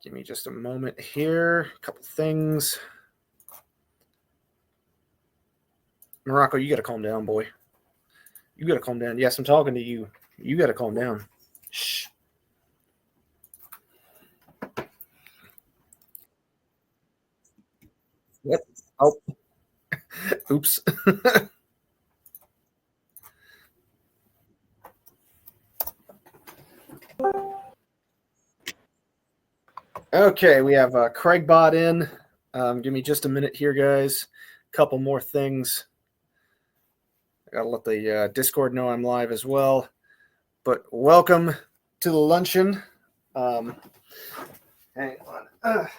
Give me just a moment here. A couple things. Morocco, you got to calm down, boy. You got to calm down. Yes, I'm talking to you. You got to calm down. Shh. Yep. Oh. Oops. Okay, we have Craig bot in. Give me just a minute here, guys. Couple more things. I gotta let the Discord know I'm live as well. But welcome to the luncheon. Hang on.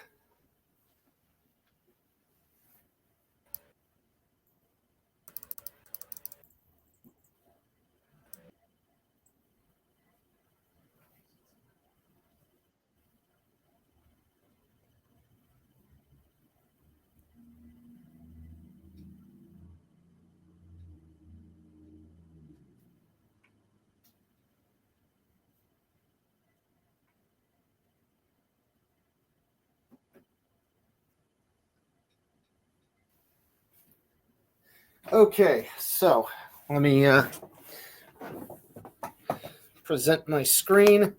Okay, so let me present my screen.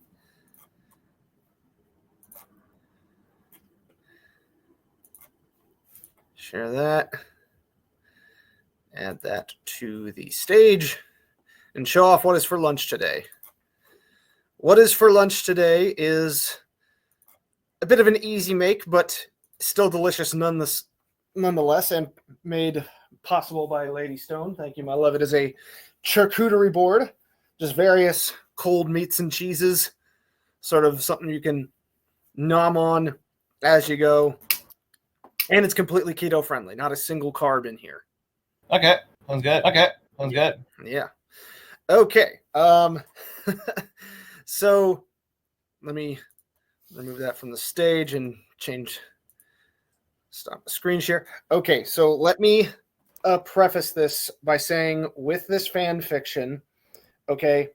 Share that. Add that to the stage and show off what is for lunch today. What is for lunch today is a bit of an easy make, but still delicious nonetheless, and made possible by Lady Stone. Thank you, my love. It is a charcuterie board, just various cold meats and cheeses, sort of something you can nom on as you go. And it's completely keto friendly, not a single carb in here. Okay, sounds good. Good. Yeah. Okay. So let me remove that from the stage and stop the screen share. Okay, so let me preface this by saying, with this fan fiction, okay,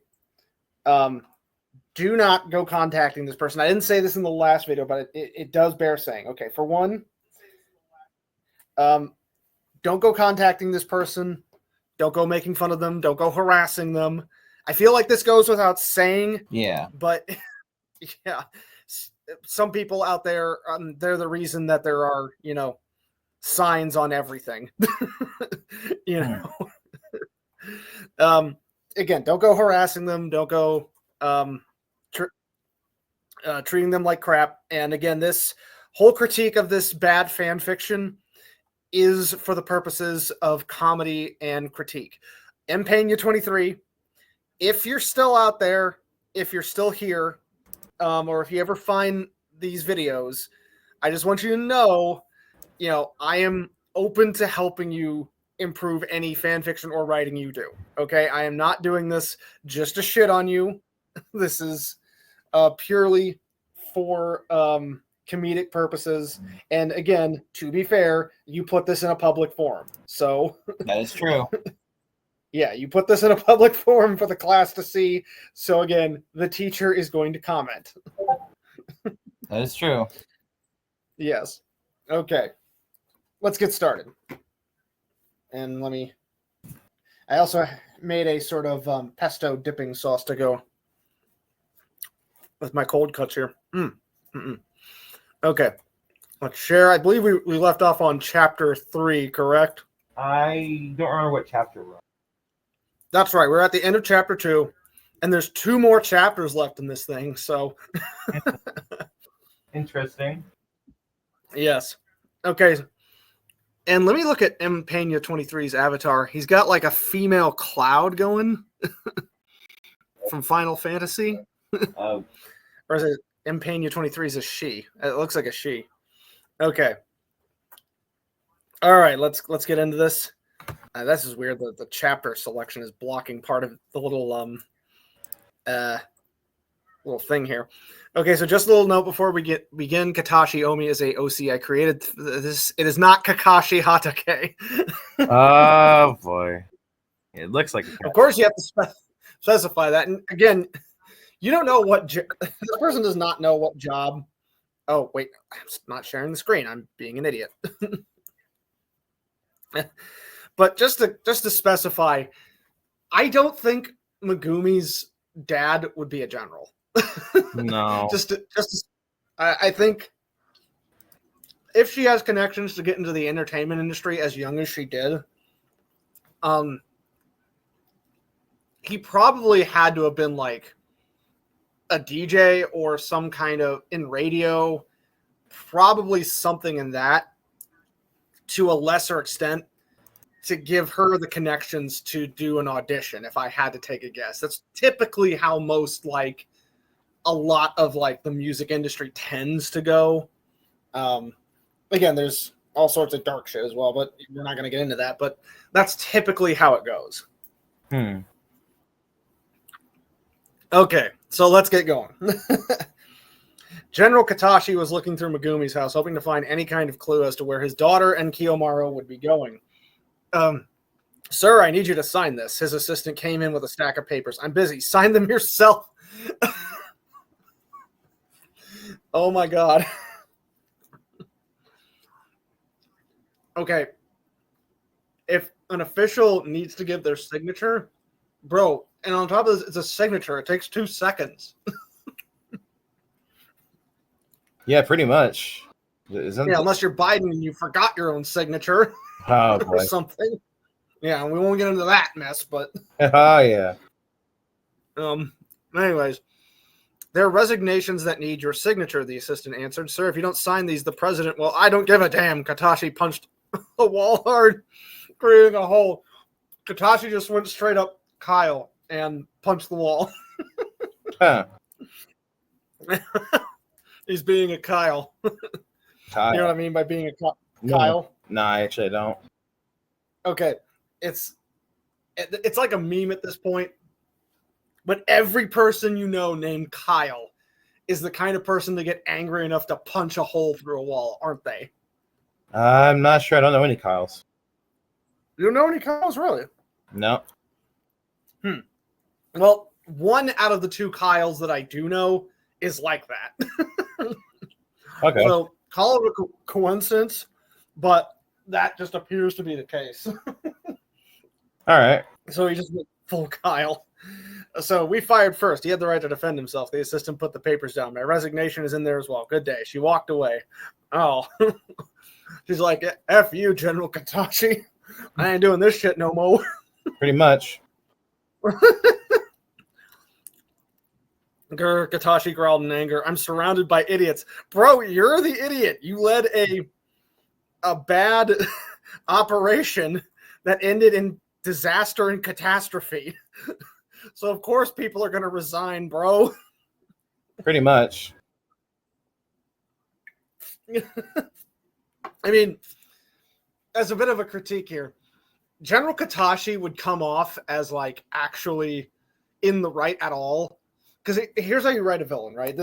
do not go contacting this person. I didn't say this in the last video, but it does bear saying. Okay, for one, don't go contacting this person. Don't go making fun of them. Don't go harassing them. I feel like this goes without saying. Yeah. But, yeah, some people out there, they're the reason that there are, signs on everything. Again, don't go harassing them. Don't go treating them like crap. And again, this whole critique of this bad fan fiction is for the purposes of comedy and critique. Mpena 23, if you're still out there, if you're still here, or if you ever find these videos, I just want you to know, I am open to helping you improve any fan fiction or writing you do. Okay, I am not doing this just to shit on you. This is purely for comedic purposes. And again, to be fair, you put this in a public forum. So that is true. Yeah, you put this in a public forum for the class to see. So again, the teacher is going to comment. That is true. Yes. Okay. Let's get started. And I also made a sort of pesto dipping sauce to go with my cold cuts here. Okay. Let's share. I believe we left off on chapter 3, correct? I don't remember what chapter we're on. That's right. We're at the end of chapter 2, and there's 2 more chapters left in this thing, so. Interesting. Yes. Okay. And let me look at Mpena 23's avatar. He's got like a female cloud going from Final Fantasy. Oh. Or is it Mpena 23 is a she? It looks like a she. Okay. All right, let's get into this. This is weird that the chapter selection is blocking part of the little little thing here. Okay, so just a little note before we begin. Katashi Omi is a OC I created. This it is not Kakashi Hatake. Oh boy, it looks like. Of course, you have to specify that. And again, you don't know what this person does not know what job Oh, wait, I'm not sharing the screen. I'm being an idiot. But just to specify, I don't think Megumi's dad would be a general. No. I think if she has connections to get into the entertainment industry as young as she did, he probably had to have been like a DJ or some kind of in radio, probably something in that to a lesser extent to give her the connections to do an audition. If I had to take a guess, that's typically how most like a lot of like the music industry tends to go. Again, there's all sorts of dark shit as well, but we're not going to get into that. But that's typically how it goes. Okay, so let's get going. General Katashi was looking through Megumi's house, hoping to find any kind of clue as to where his daughter and Kiyomaru would be going. Sir, I need you to sign this. His assistant came in with a stack of papers. I'm busy. Sign them yourself. Oh my God. Okay. If an official needs to give their signature, bro, and on top of this, it's a signature. It takes 2 seconds. Yeah, pretty much. Unless you're Biden and you forgot your own signature or something. Yeah, we won't get into that mess, but oh yeah. Anyways, there are resignations that need your signature, the assistant answered. Sir, if you don't sign these, the president, well, I don't give a damn. Katashi punched the wall hard, creating a hole. Katashi just went straight up Kyle and punched the wall. Huh. He's being a Kyle. Kyle. You know what I mean by being a Kyle? No, I actually don't. Okay. It's like a meme at this point. But every person you know named Kyle is the kind of person to get angry enough to punch a hole through a wall, aren't they? I'm not sure. I don't know any Kyles. You don't know any Kyles, really? No. Well, one out of the 2 Kyles that I do know is like that. Okay. So call it a coincidence, but that just appears to be the case. All right. So he just went full Kyle. So we fired first. He had the right to defend himself. The assistant put the papers down. My resignation is in there as well. Good day. She walked away. Oh. She's like, F you, General Katashi. I ain't doing this shit no more. Pretty much. Katashi growled in anger. I'm surrounded by idiots. Bro, you're the idiot. You led a bad operation that ended in disaster and catastrophe. So, of course, people are going to resign, bro. Pretty much. I mean, as a bit of a critique here, General Katashi would come off as, like, actually in the right at all. Because here's how you write a villain, right?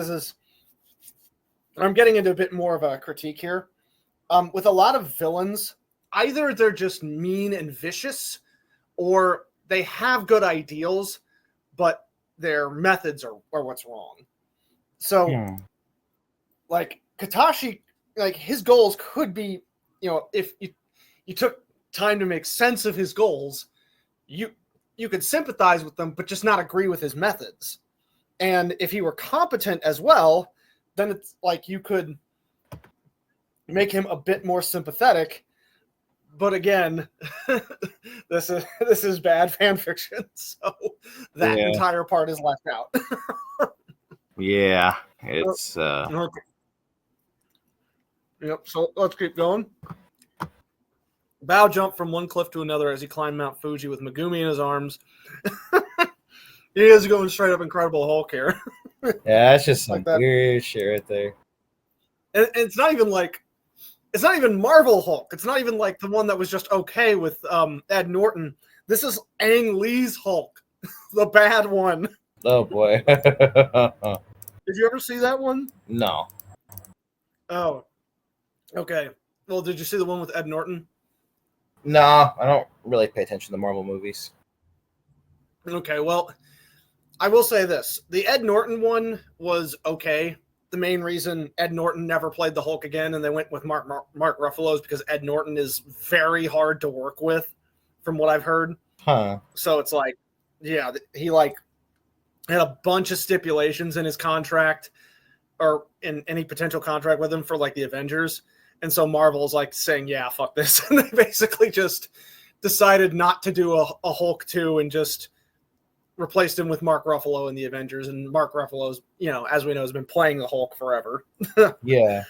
I'm getting into a bit more of a critique here. With a lot of villains, either they're just mean and vicious, or they have good ideals, but their methods are what's wrong. So, like, Katashi, like, his goals could be, if you took time to make sense of his goals, you could sympathize with them, but just not agree with his methods. And if he were competent as well, then it's like you could make him a bit more sympathetic. But again, this is bad fan fiction, so that entire part is left out. Yeah, it's Okay. Yep. So let's keep going. Bao jumped from one cliff to another as he climbed Mount Fuji with Megumi in his arms. He is going straight up Incredible Hulk here. Yeah, that's just some like weird shit right there. And it's not even like, it's not even Marvel Hulk. It's not even like the one that was just okay with Ed Norton. This is Ang Lee's Hulk, the bad one. Oh boy. Did you ever see that one? No. Oh, okay. Well, did you see the one with Ed Norton? No, I don't really pay attention to Marvel movies. Okay, well, I will say this. The Ed Norton one was okay. the main reason Ed Norton never played the Hulk again, and they went with Mark Ruffalo, is because Ed Norton is very hard to work with, from what I've heard. Huh. So it's like, yeah, he like had a bunch of stipulations in his contract, or in any potential contract with him for like the Avengers. And so Marvel's like saying, yeah, fuck this. And they basically just decided not to do a Hulk 2 and just replaced him with Mark Ruffalo in the Avengers. And Mark Ruffalo's, you know, as we know, has been playing the Hulk forever. Yeah.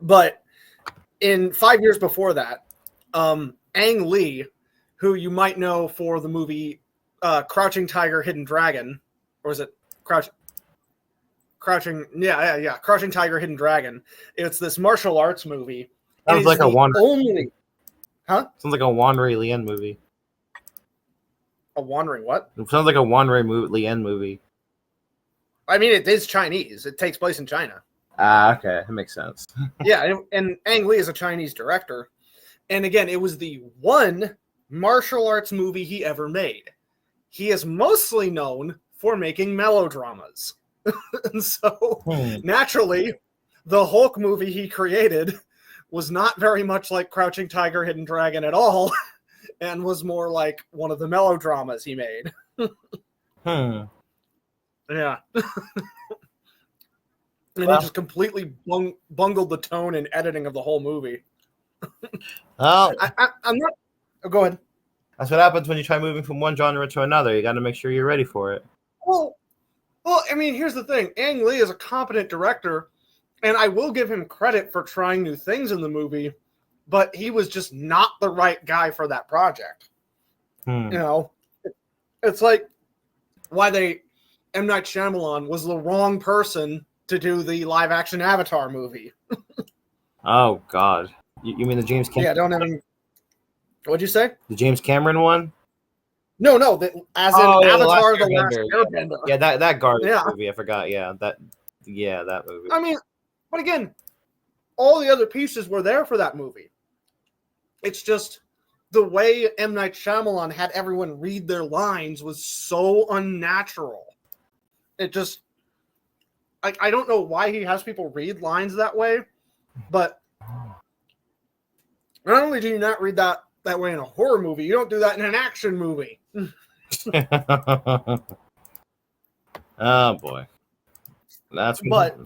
But in 5 years before that, Ang Lee, who you might know for the movie Crouching Tiger, Hidden Dragon, or is it Crouching Tiger, Hidden Dragon. It's this martial arts movie. Sounds like a Wandering. Huh? Sounds like a Wandering Lien movie. A Wandering what? It sounds like a Wandering Lien movie. I mean, it is Chinese. It takes place in China. Ah, okay. That makes sense. Yeah, and Ang Lee is a Chinese director. And again, it was the one martial arts movie he ever made. He is mostly known for making melodramas. And so, naturally, the Hulk movie he created was not very much like Crouching Tiger, Hidden Dragon at all, and was more like one of the melodramas he made. Yeah. And he just completely bungled the tone and editing of the whole movie. Well, I'm not... Oh, go ahead. That's what happens when you try moving from one genre to another. You got to make sure you're ready for it. Well, I mean, here's the thing. Ang Lee is a competent director, and I will give him credit for trying new things in the movie, but he was just not the right guy for that project. You know, it's like why M. Night Shyamalan was the wrong person to do the live-action Avatar movie. Oh, God. You mean the James Cameron? Yeah, don't even... What'd you say? The James Cameron one? No, as in Avatar: The Last Airbender. Yeah, that garbage movie. I forgot. Yeah, that movie. I mean, but again, all the other pieces were there for that movie. It's just the way M. Night Shyamalan had everyone read their lines was so unnatural. It just, I don't know why he has people read lines that way, but not only do you not read that way in a horror movie, you don't do that in an action movie. Oh boy, that's. But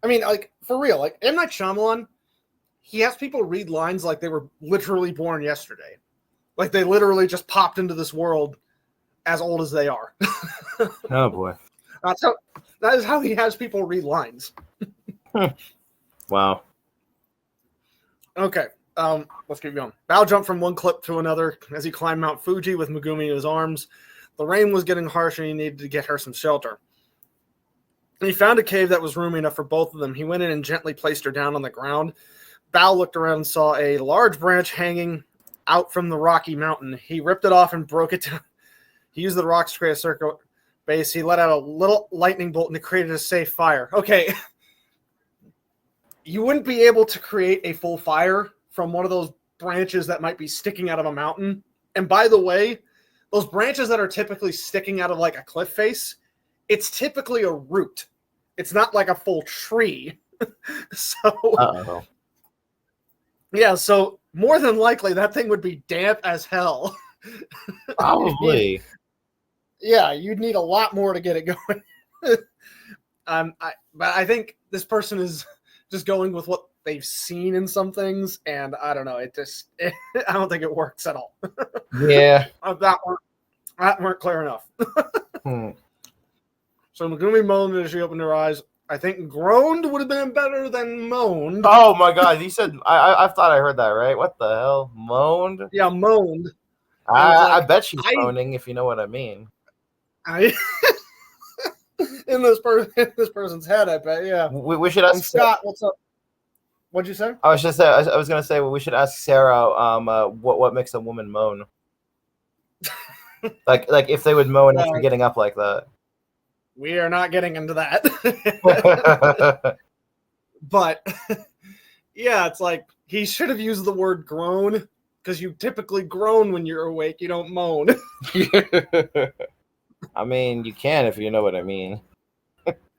I mean, like for real, like M. Night Shyamalan, he has people read lines like they were literally born yesterday, like they literally just popped into this world as old as they are. Oh boy, that is how he has people read lines. Wow. Okay. Let's keep going. Bao jumped from one clip to another as he climbed Mount Fuji with Megumi in his arms. The rain was getting harsh and he needed to get her some shelter. He found a cave that was roomy enough for both of them. He went in and gently placed her down on the ground. Bao looked around and saw a large branch hanging out from the rocky mountain. He ripped it off and broke it down. He used the rocks to create a circle base. He let out a little lightning bolt and it created a safe fire. Okay. You wouldn't be able to create a full fire from one of those branches that might be sticking out of a mountain. And by the way, those branches that are typically sticking out of like a cliff face, it's typically a root. It's not like a full tree. So, yeah, so more than likely that thing would be damp as hell. Probably. Yeah, you'd need a lot more to get it going. But I think this person is just going with what they've seen in some things, and I don't know. I don't think it works at all. Yeah, that weren't clear enough. So Megumi moaned as she opened her eyes. I think groaned would have been better than moaned. Oh my God, you said I thought I heard that right. What the hell, moaned? Yeah, moaned. I bet she's moaning, if you know what I mean. In this person's head, I bet. Yeah. We should ask Scott. What's up? What'd you say? I was gonna say we should ask Sarah what makes a woman moan. like if they would moan after getting up like that. We are not getting into that. But yeah, it's like he should have used the word groan, because you typically groan when you're awake. You don't moan. I mean, you can if you know what I mean.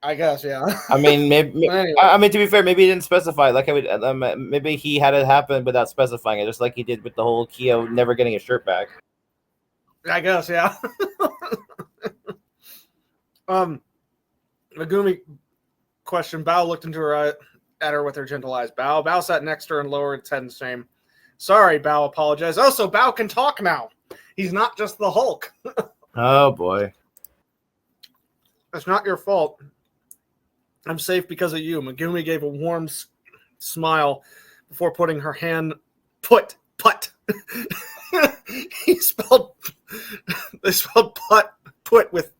I guess, yeah. I mean, maybe. Anyway. I mean, to be fair, maybe he didn't specify. Like, I would, maybe he had it happen without specifying it, just like he did with the whole Kyo never getting his shirt back. I guess, yeah. Megumi questioned. Bao looked into her at her with her gentle eyes. Bao sat next to her and lowered its head in shame. Sorry, Bao apologized. Oh, so Bao can talk now. He's not just the Hulk. Oh boy. It's not your fault. I'm safe because of you. Megumi gave a warm smile before putting her hand put. They spelled put with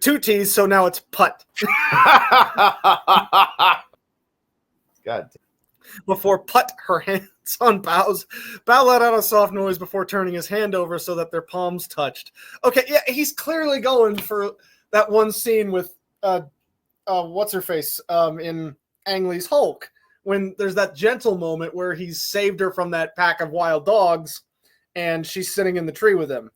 two T's, so now it's putt. God. Before put her hands on Bao's. Bao let out a soft noise before turning his hand over so that their palms touched. Okay, yeah, he's clearly going for that one scene with what's her face in Ang Lee's Hulk, when there's that gentle moment where he's saved her from that pack of wild dogs and she's sitting in the tree with him.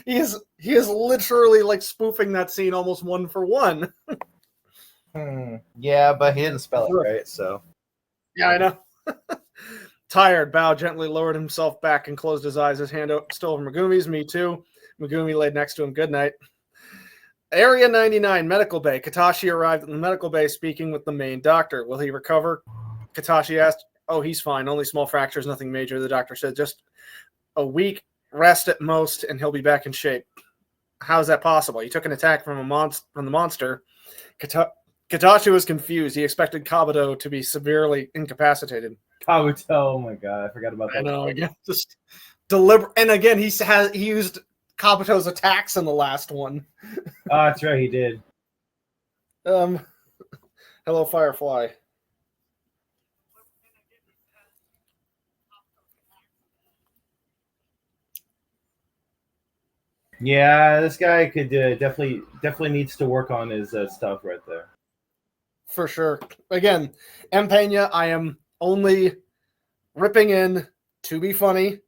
he is literally like spoofing that scene almost one for one. Yeah, but he didn't spell it right, so. Yeah, I know. Tired, Bao gently lowered himself back and closed his eyes. His hand still over Megumi's. Me too. Megumi laid next to him. Good night. Area 99, medical bay. Katashi arrived at the medical bay speaking with the main doctor. Will he recover? Katashi asked. Oh, he's fine. Only small fractures, nothing major. The doctor said just a week rest at most, and he'll be back in shape. How is that possible? He took an attack from the monster. Katashi was confused. He expected Kabuto to be severely incapacitated. Kabuto, oh my god, I forgot about that. I know, again, just deliberate. And again, he used Kabuto's attacks in the last one. Oh, that's right, he did. Hello, Firefly. Yeah, this guy could definitely needs to work on his stuff right there. For sure. Again, M. Pena, I am only ripping in to be funny.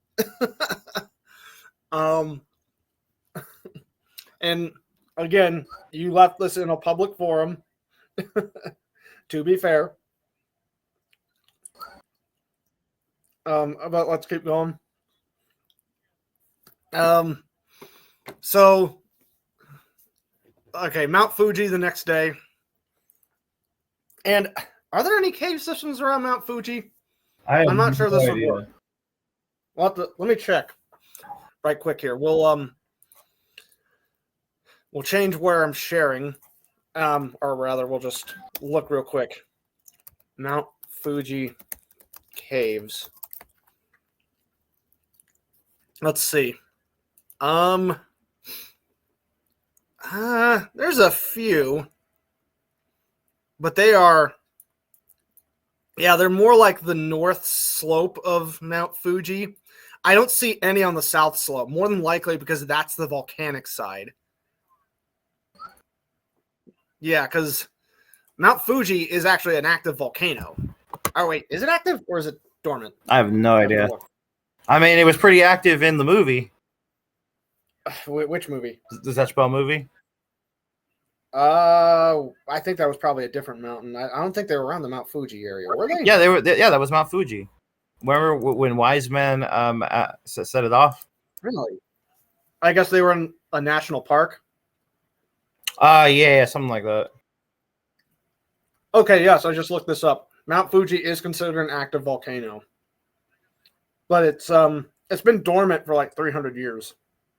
And again, you left this in a public forum. To be fair. But let's keep going. So, okay, Mount Fuji the next day. And are there any cave systems around Mount Fuji? I'm not sure this would work. Let me check right quick here. We'll change where I'm sharing, or rather, we'll just look real quick. Mount Fuji caves. Let's see. There's a few, but they're more like the north slope of Mount Fuji. I don't see any on the south slope, more than likely because that's the volcanic side. Yeah, because Mount Fuji is actually an active volcano. Oh, wait, is it active or is it dormant? I have no idea. I mean, it was pretty active in the movie. Which movie? The Zatch movie? I think that was probably a different mountain. I don't think they were around the Mount Fuji area, were they? Yeah, they were. Yeah, that was Mount Fuji. Remember when Wise Man set it off? Really? I guess they were in a national park. Yeah, something like that. Okay, yes, I just looked this up. Mount Fuji is considered an active volcano, but it's been dormant for like 300 years.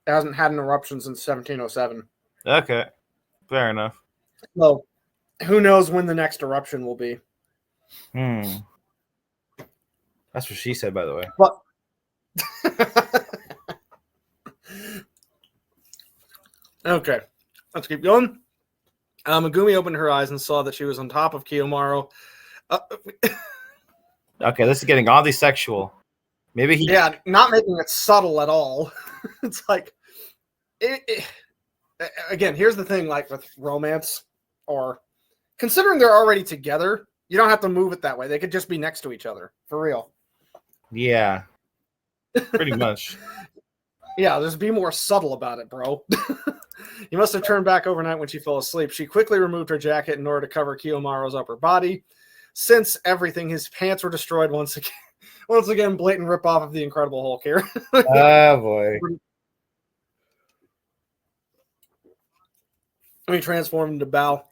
It hasn't had an eruption since 1707. Okay, fair enough. So, who knows when the next eruption will be? That's what she said, by the way. But okay, let's keep going. Megumi opened her eyes and saw that she was on top of Kiyomaru. Okay, this is getting oddly sexual. Maybe he... Yeah, not making it subtle at all. It's like... Again, here's the thing, like with romance, or considering they're already together, you don't have to move it that way. They could just be next to each other, for real. Yeah, pretty much. Yeah, just be more subtle about it, bro. He must have turned back overnight when she fell asleep. She quickly removed her jacket in order to cover Kiyomaru's upper body. Since everything, his pants were destroyed once again. Once again, blatant ripoff of the Incredible Hulk here. Oh, boy. When he transformed into Bao,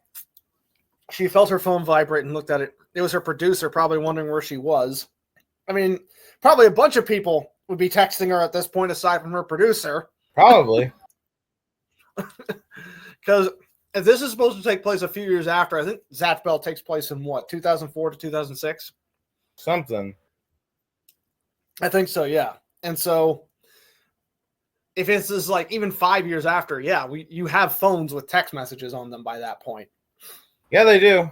she felt her phone vibrate and looked at it. It was her producer, probably wondering where she was. I mean, probably a bunch of people would be texting her at this point, aside from her producer. Probably. Because if this is supposed to take place a few years after, I think Zatch Bell takes place in what, 2004 to 2006? Something. I think so, yeah. And so if this is like even 5 years after, yeah, you have phones with text messages on them by that point. Yeah, they do.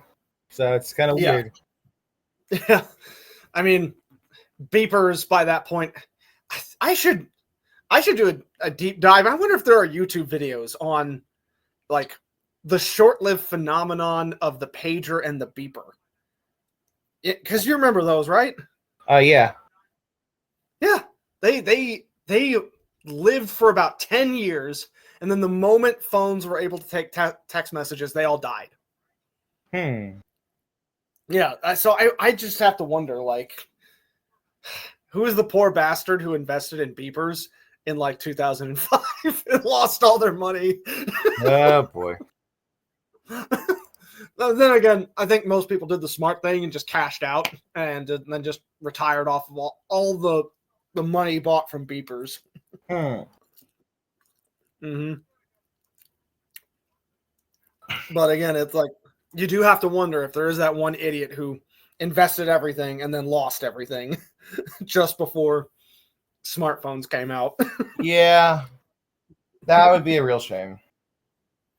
So it's kind of weird. Yeah. I mean, beepers by that point. I should do a deep dive. I wonder if there are YouTube videos on like the short-lived phenomenon of the pager and the beeper. Because you remember those, right? Yeah. Yeah. They lived for about 10 years, and then the moment phones were able to take text messages, they all died. Yeah, so I just have to wonder, like, who is the poor bastard who invested in beepers in, like, 2005 and lost all their money? Oh, boy. Then again, I think most people did the smart thing and just cashed out and then just retired off of all the money bought from beepers. Mm-hmm. But again, it's like, you do have to wonder if there is that one idiot who invested everything and then lost everything just before smartphones came out. Yeah. That would be a real shame.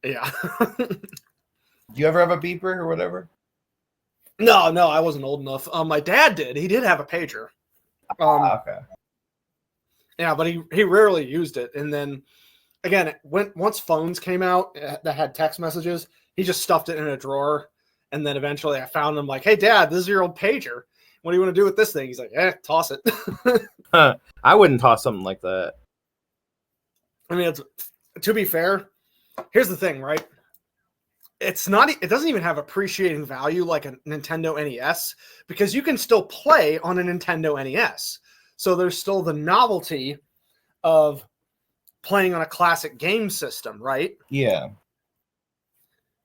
Yeah. Do you ever have a beeper or whatever? No, I wasn't old enough. My dad did. He did have a pager. Okay. Yeah, but he rarely used it. And then, again, once phones came out that had text messages, he just stuffed it in a drawer. And then eventually I found him like, hey, Dad, this is your old pager. What do you want to do with this thing? He's like, toss it. I wouldn't toss something like that. I mean, to be fair, here's the thing, right? It doesn't even have appreciating value like a Nintendo NES, because you can still play on a Nintendo NES. So there's still the novelty of playing on a classic game system, right? Yeah.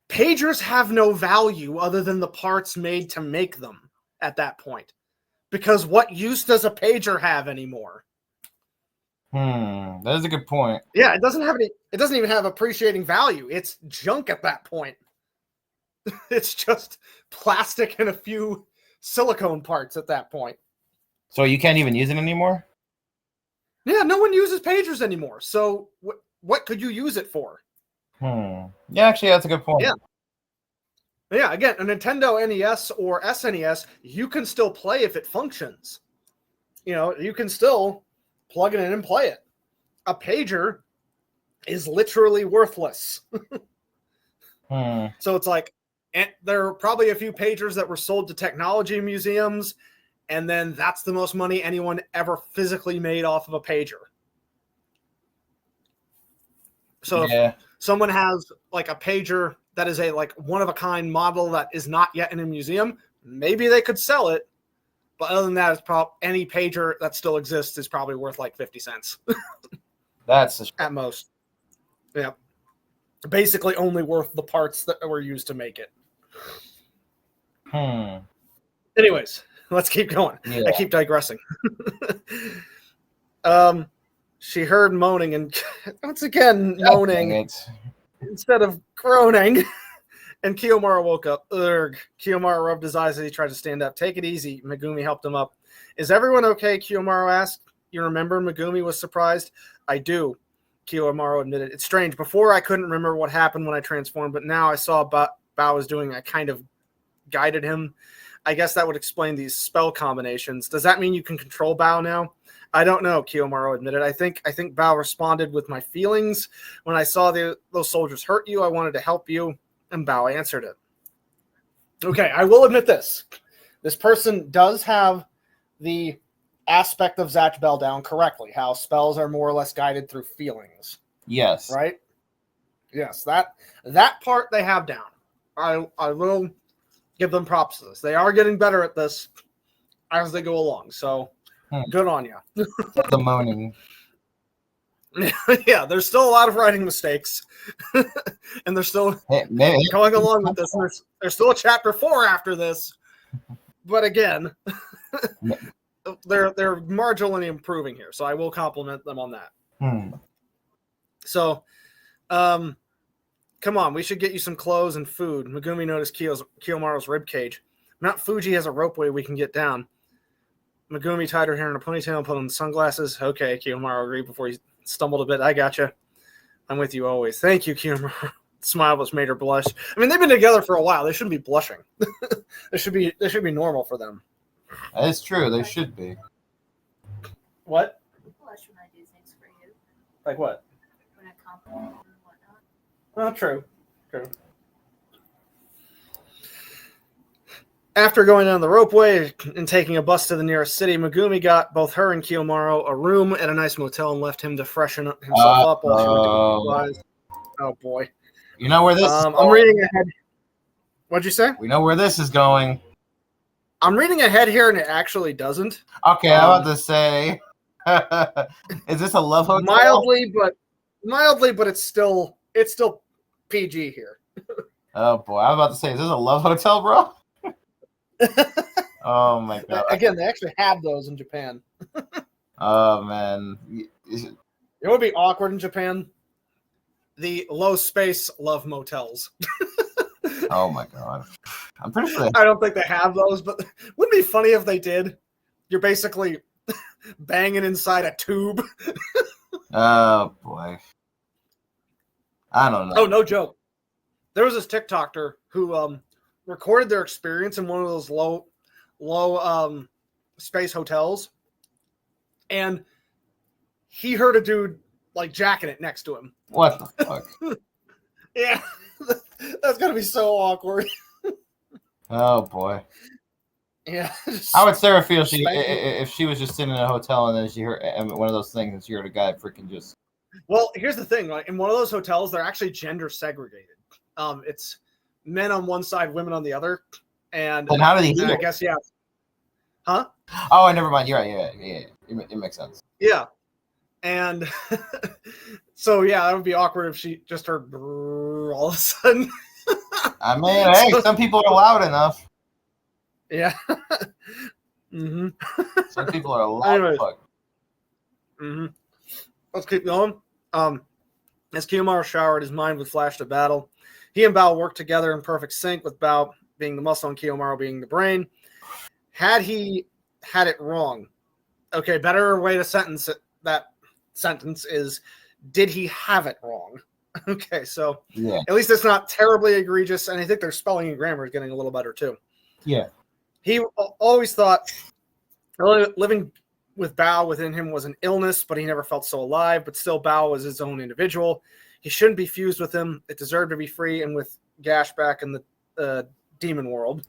Pagers have no value other than the parts made to make them at that point. Because what use does a pager have anymore? That is a good point. Yeah, it doesn't even have appreciating value. It's junk at that point. It's just plastic and a few silicone parts at that point. So you can't even use it anymore? Yeah, no one uses pagers anymore. So what could you use it for? Yeah, actually, that's a good point. Yeah, again, a Nintendo NES or SNES, you can still play if it functions. You know, you can still plug it in and play it. A pager is literally worthless. So it's like, there are probably a few pagers that were sold to technology museums, and then that's the most money anyone ever physically made off of a pager. So if someone has like a pager that is a like one-of-a-kind model that is not yet in a museum, maybe they could sell it. But other than that, it's probably any pager that still exists is probably worth like 50 cents. That's at most. Yeah. Basically only worth the parts that were used to make it. Anyways, let's keep going. Yeah. I keep digressing. She heard moaning and once again moaning instead of groaning. And Kiyomaru woke up. Ugh. Kiyomaru rubbed his eyes as he tried to stand up. Take it easy. Megumi helped him up. Is everyone okay? Kiyomaru asked. You remember? Megumi was surprised. I do. Kiyomaru admitted. It's strange. Before I couldn't remember what happened when I transformed, but now I saw Bao was doing. I kind of guided him. I guess that would explain these spell combinations. Does that mean you can control Bao now? I don't know, Kiyomaru admitted. I think Bao responded with my feelings. When I saw those soldiers hurt you, I wanted to help you, and Bao answered it. Okay, I will admit this. This person does have the aspect of Zatch Bell down correctly, how spells are more or less guided through feelings. Yes. Right? Yes, that part they have down. I will give them props to this. They are getting better at this as they go along. So good on you. The moaning. Yeah, there's still a lot of writing mistakes, and they're still going along with this. There's still a chapter 4 after this, but again, they're marginally improving here. So I will compliment them on that. So, come on, we should get you some clothes and food. Megumi noticed Kiyomaru's ribcage. Mount Fuji has a ropeway we can get down. Megumi tied her hair in a ponytail and put on the sunglasses. Okay, Kiyomaru agreed before he stumbled a bit. I gotcha. I'm with you always. Thank you, Kiyomaru. Smile was made her blush. I mean, they've been together for a while. They shouldn't be blushing. They should be normal for them. That is true. They should be. What? Blush when I do things for you. Like what? When I compliment you and whatnot. Oh, true. After going down the ropeway and taking a bus to the nearest city, Megumi got both her and Kiyomaru a room at a nice motel and left him to freshen himself up while she went to supplies. Oh boy! You know where this? I'm reading ahead. What'd you say? We know where this is going. I'm reading ahead here, and it actually doesn't. Okay, I'm about to say, is this a love hotel? Mildly, but it's still PG here. Oh boy, I'm about to say, is this a love hotel, bro? Oh my god! Again, they actually have those in Japan. Oh man, it would be awkward in Japan. The low space love motels. Oh my god! I'm pretty sure. I don't think they have those, but wouldn't it be funny if they did? You're basically banging inside a tube. Oh boy! I don't know. Oh, no joke. There was this TikToker who recorded their experience in one of those low space hotels, and he heard a dude like jacking it next to him. What the fuck? Yeah, that's gonna be so awkward. Oh boy. Yeah. How would Sarah feel if she was just sitting in a hotel and then she heard one of those things and she heard a guy freaking just? Well, here's the thing. Like in one of those hotels, they're actually gender segregated. It's men on one side, women on the other. And how did he hear? I guess yeah. Huh? Oh, never mind. You're right. Yeah. It makes sense. Yeah. And so yeah, that would be awkward if she just heard all of a sudden. I mean, hey, some people are loud enough. Yeah. Mm-hmm. Some people are loud as fuck. Mm-hmm. Let's keep going. As Kiyomaru showered, his mind would flash to battle. He and Bao worked together in perfect sync, with Bao being the muscle and Kiyomaru being the brain. Had he had it wrong? Okay, better way to sentence that sentence is, did he have it wrong? Okay, so yeah, at least it's not terribly egregious, and I think their spelling and grammar is getting a little better too. Yeah. He always thought living with Bao within him was an illness, but he never felt so alive. But still, Bao was his own individual. He shouldn't be fused with him. It deserved to be free and with Gash back in the demon world.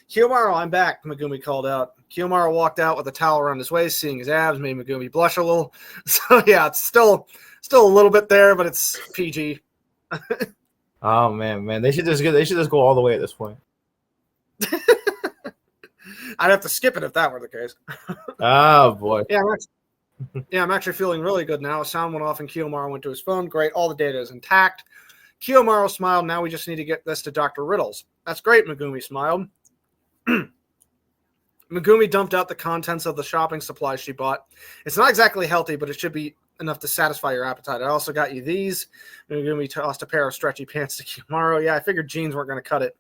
Kiyomaru, I'm back, Megumi called out. Kiyomaru walked out with a towel around his waist. Seeing his abs made Megumi blush a little. So yeah, it's still a little bit there, but it's PG. Oh man, they should just go all the way at this point. I'd have to skip it if that were the case. Oh boy. Yeah, I'm actually feeling really good now. Sound went off and Kiyomaru went to his phone. Great, all the data is intact. Kiyomaru smiled. Now we just need to get this to Dr. Riddles. That's great, Megumi smiled. Megumi dumped out the contents of the shopping supplies she bought. It's not exactly healthy, but it should be enough to satisfy your appetite. I also got you these. Megumi tossed a pair of stretchy pants to Kiyomaru. Yeah, I figured jeans weren't going to cut it.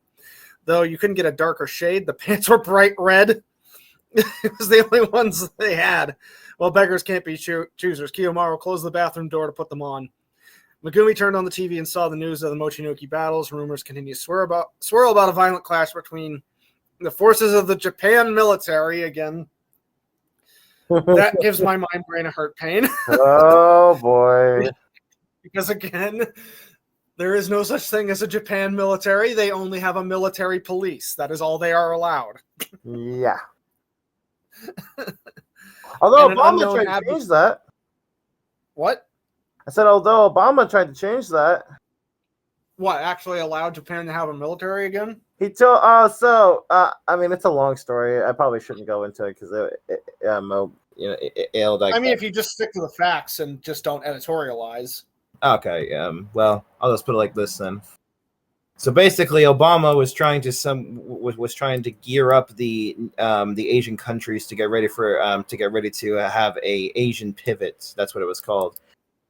Though you couldn't get a darker shade. The pants were bright red. It was the only ones they had. Well, beggars can't be choosers. Kiyomaru closed the bathroom door to put them on. Megumi turned on the TV and saw the news of the Mochinoki battles. Rumors continue to swirl about a violent clash between the forces of the Japan military again. That gives my mind brain a hurt pain. Oh boy. Because again, there is no such thing as a Japan military. They only have a military police. That is all they are allowed. Yeah. Although Obama tried to change that. What? I said, although Obama tried to change that. what actually allowed Japan to have a military again? He told. I mean, it's a long story. I probably shouldn't go into it because it'll I mean, if you just stick to the facts and just don't editorialize. Okay. Well, I'll just put it like this then. So basically, Obama was trying to gear up the Asian countries to get ready to have a Asian pivot. That's what it was called.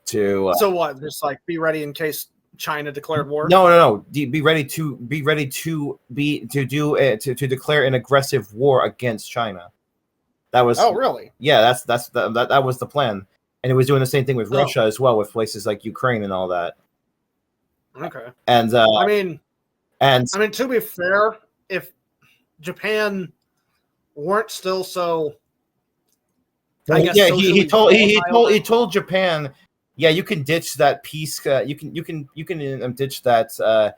So what? Just like be ready in case China declared war. No. Be ready to declare an aggressive war against China. That was. Oh, really? Yeah, that was the plan, and it was doing the same thing with Russia as well, with places like Ukraine and all that. Okay. And I mean, to be fair, if Japan weren't still so, I guess he told Japan, yeah, you can ditch that peace. You can ditch that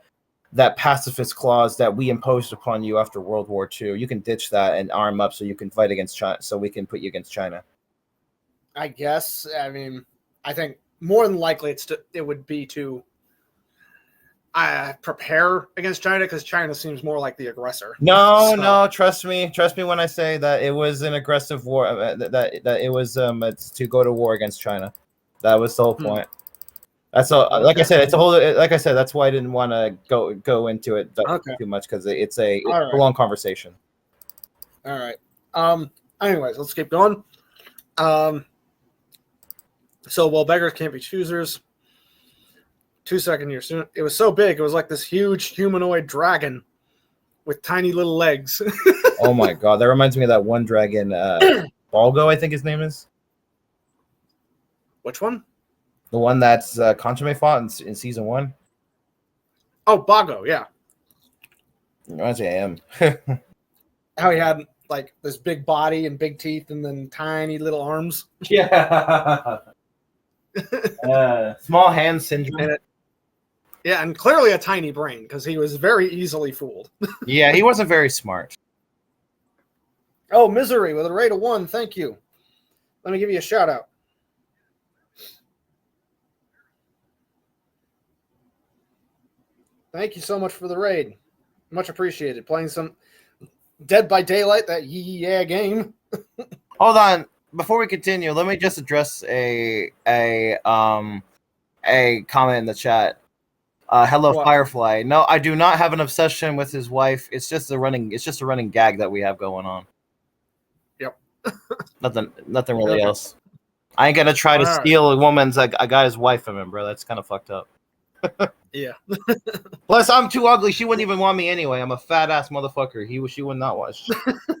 pacifist clause that we imposed upon you after World War II. You can ditch that and arm up so you can fight against China. So we can put you against China. I guess. I mean, I think more than likely it would be to prepare against China because China seems more like the aggressor. No, trust me when I say that it was an aggressive war. That it was to go to war against China. That was the whole point. That's all. Like I said, it's a whole. Like I said, that's why I didn't want to go into it too much because it's a long conversation. All right. Anyways, let's keep going. So while beggars can't be choosers. 2 second here soon. It was so big. It was like this huge humanoid dragon with tiny little legs. Oh my god, that reminds me of that one dragon, Balgo, I think his name is. Which one? The one that's Consomme fought in season 1. Oh, Bago, yeah. Reminds me of him. How he had like this big body and big teeth and then tiny little arms. Yeah. Small hand syndrome. And clearly a tiny brain because he was very easily fooled. Yeah, he wasn't very smart. Oh, Misery with a rate of 1. Thank you. Let me give you a shout out. Thank you so much for the raid. Much appreciated. Playing some Dead by Daylight, that yeah game. Hold on. Before we continue, let me just address a comment in the chat. Hello, What? Firefly. No, I do not have an obsession with his wife. It's just a running gag that we have going on. Yep. Nothing really else. I ain't gonna try to steal a guy's wife from him, bro. That's kind of fucked up. Yeah. Plus, I'm too ugly. She wouldn't even want me anyway. I'm a fat ass motherfucker. She would not want.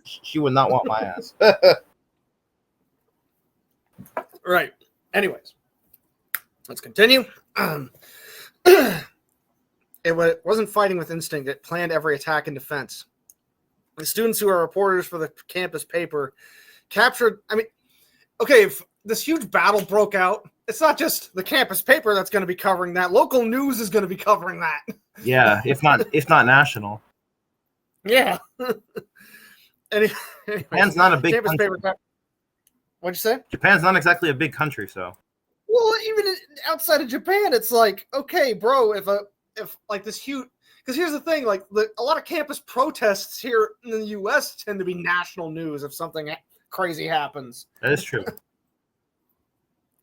She would not want my ass. Right. Anyways, let's continue. It wasn't fighting with instinct. It planned every attack and defense. The students who are reporters for the campus paper captured. I mean, okay, if this huge battle broke out, it's not just the campus paper that's going to be covering that. Local news is going to be covering that. Yeah, if not national. Yeah. Anyways, Japan's not a big campus country. paper. What'd you say? Japan's not exactly a big country, so. Well, even outside of Japan, it's like, okay, bro, if like this huge, because here's the thing, like a lot of campus protests here in the U.S. tend to be national news if something crazy happens. That is true.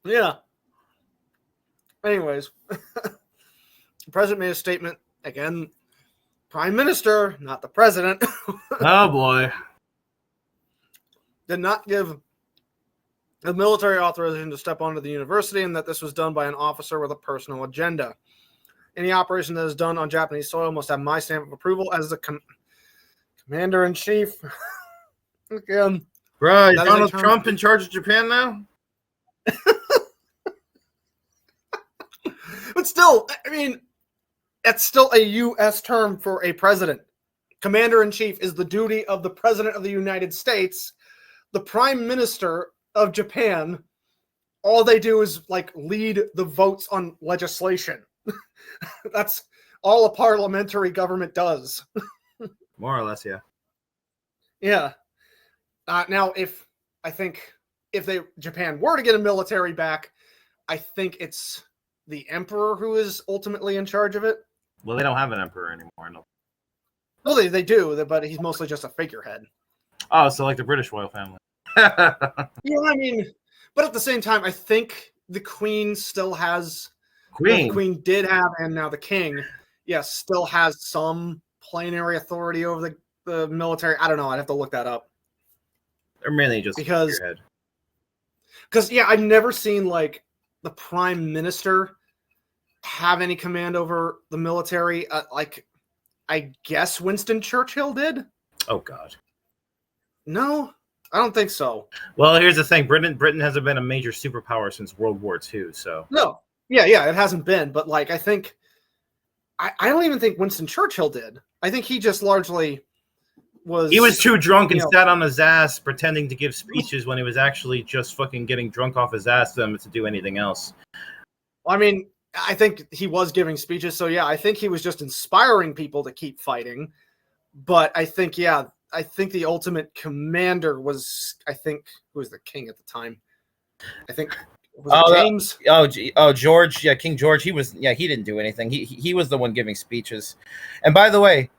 Yeah. Anyways, the president made a statement again. Prime Minister, not the president. Oh boy. Did not give the military authorization to step onto the university, and that this was done by an officer with a personal agenda. Any operation that is done on Japanese soil must have my stamp of approval as the commander-in-chief. Again. Bro, is Donald Trump in charge of Japan now? But still, I mean, that's still a U.S. term for a president. Commander-in-chief is the duty of the president of the United States. The prime minister of Japan, all they do is like lead the votes on legislation. That's all a parliamentary government does. More or less, yeah. Yeah. Now, if Japan were to get a military back, I think it's the emperor who is ultimately in charge of it. Well, they don't have an emperor anymore. No. Well, they do, but he's mostly just a figurehead. Oh, so like the British royal family. Yeah, I mean, but at the same time, I think the queen still has. Well, the queen did have, and now the king, yes, still has some plenary authority over the military. I don't know. I'd have to look that up. They're mainly just because yeah, I've never seen like the prime minister have any command over the military. Like, I guess Winston Churchill did. Oh God. No, I don't think so. Well, here's the thing: Britain hasn't been a major superpower since World War II. So no, yeah, it hasn't been. But like, I think I don't even think Winston Churchill did. I think he just largely was. He was too drunk and sat on his ass pretending to give speeches when he was actually just fucking getting drunk off his ass to do anything else. I mean, I think he was giving speeches, so yeah, I think he was just inspiring people to keep fighting. But I think the ultimate commander was, who was the king at the time? I think James. George. Yeah, King George. He didn't do anything. He was the one giving speeches. And by the way,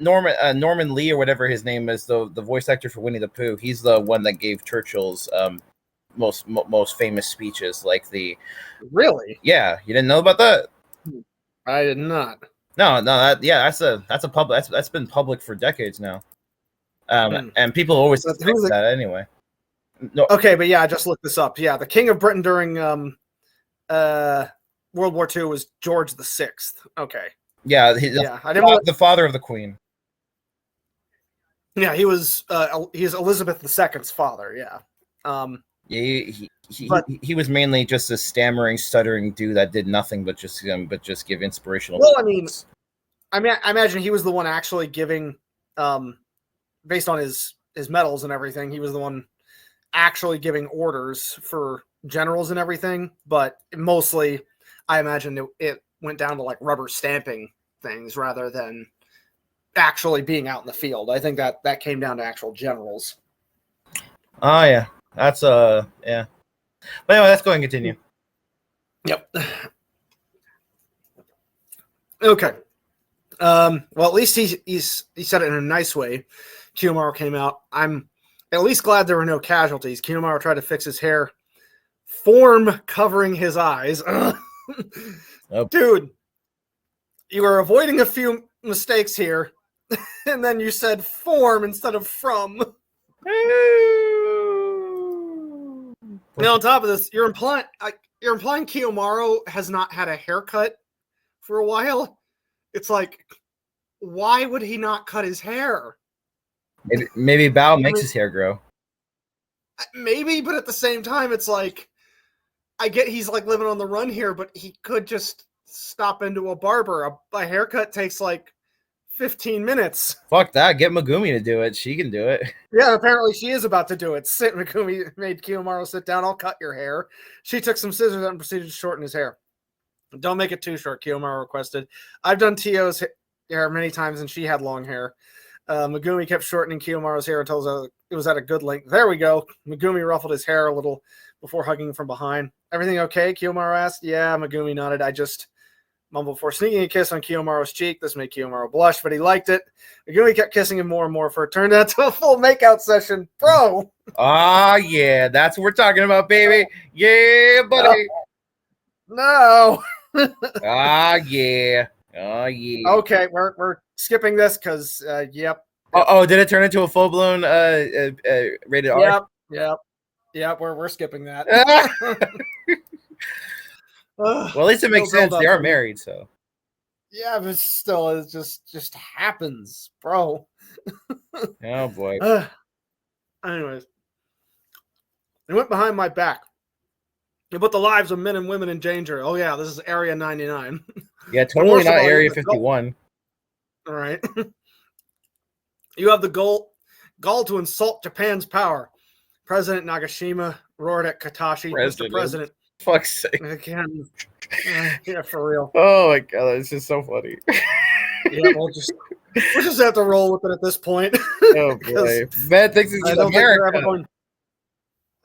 Norman Lee or whatever his name is, the voice actor for Winnie the Pooh. He's the one that gave Churchill's most famous speeches, like the. Really? Yeah, you didn't know about that? I did not. No, that's a public. That's been public for decades now. And people always expect that anyway. No. Okay, but yeah, I just looked this up. Yeah, the King of Britain during World War II was George VI. Okay. Yeah, I didn't the father of the Queen. Yeah, he's Elizabeth II's father. Yeah. He was mainly just a stammering, stuttering dude that did nothing but just give inspirational. Well, I imagine he was the one actually giving, based on his medals and everything, he was the one actually giving orders for generals and everything. But mostly, I imagine it went down to like rubber stamping things rather than actually being out in the field. I think that came down to actual generals. Oh yeah. That's yeah. But anyway, let's go and continue. Yep. Okay. Well, at least he said it in a nice way. Kiyomaru came out. I'm at least glad there were no casualties. Kiyomaru tried to fix his hair. Form covering his eyes. Dude, you were avoiding a few mistakes here, and then you said form instead of from. Now, on top of this, you're implying Kiyomaru has not had a haircut for a while. It's like, why would he not cut his hair? Maybe Bao makes his hair grow. Maybe, but at the same time, it's like, I get he's like living on the run here, but he could just stop into a barber. A haircut takes like 15 minutes. Fuck that. Get Megumi to do it. She can do it. Yeah, apparently she is about to do it. Megumi made Kiyomaru sit down. I'll cut your hair. She took some scissors and proceeded to shorten his hair. Don't make it too short, Kiyomaru requested. I've done Tio's hair many times, and she had long hair. Megumi kept shortening Kiyomaru's hair until it was at a good length. There we go. Megumi ruffled his hair a little before hugging from behind. Everything okay? Kiyomaru asked. Yeah, Megumi nodded. I just mumbled before sneaking a kiss on Kiyomaru's cheek. This made Kiyomaru blush, but he liked it. Megumi kept kissing him more and more for it turned out to a full makeout session. Bro! Ah, yeah. That's what we're talking about, baby. Yeah, buddy. No. Ah, yeah. Oh, yeah. Okay, we're skipping this because, yep. Oh, did it turn into a full-blown rated R? Yep, we're skipping that. Well, at least it makes sense. They are married, so. Yeah, but still, it just happens, bro. Oh, boy. Anyways. They went behind my back. They put the lives of men and women in danger. Oh, yeah, this is Area 99. Yeah, totally not Area 51. All right. You have the goal to insult Japan's power. President Nagashima roared at Katashi. Mr. President. Fuck's sake. Again. Yeah, for real. Oh my god, this is so funny. Yeah, we'll just have to roll with it at this point. Oh boy. Man thinks it's America.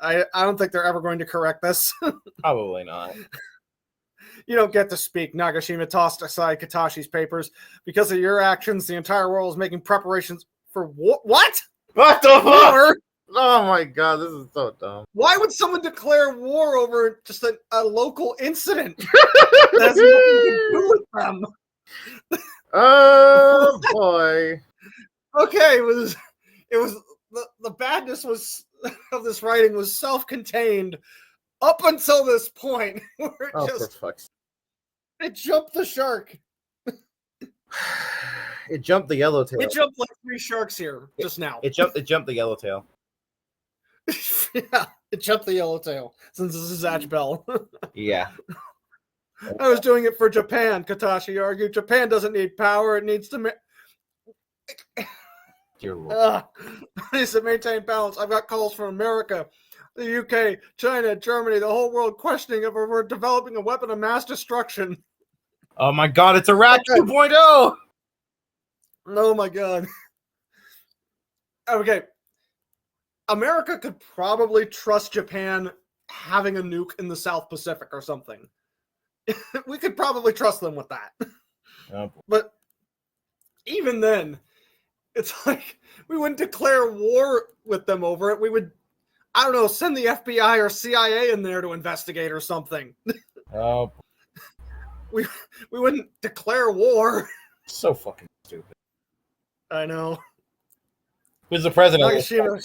I don't think they're ever going to correct this. Probably not. You don't get to speak. Nagashima tossed aside Katashi's papers. Because of your actions, the entire world is making preparations for what? What the fuck? War? Oh my god, this is so dumb. Why would someone declare war over just a local incident? That has nothing to do with them. Oh boy. Okay, it was the badness was of this writing was self-contained up until this point where Oh, for fuck's it jumped the shark. It jumped the yellowtail. It jumped like 3 sharks here just now. It jumped the yellowtail. Yeah, it jumped the yellowtail since this is Zatch Bell. Yeah. I was doing it for Japan, Katashi argued. Japan doesn't need power, it needs to Dear Lord. needs to maintain balance. I've got calls from America, the UK, China, Germany, the whole world questioning if we're developing a weapon of mass destruction. Oh my god, it's a rat 2.0! Oh my god. Okay. America could probably trust Japan having a nuke in the South Pacific or something. We could probably trust them with that. Oh, but even then, it's like we wouldn't declare war with them over it. We would, I don't know, send the FBI or CIA in there to investigate or something. oh. We wouldn't declare war. So fucking stupid. I know. Who's the president? Nagashima,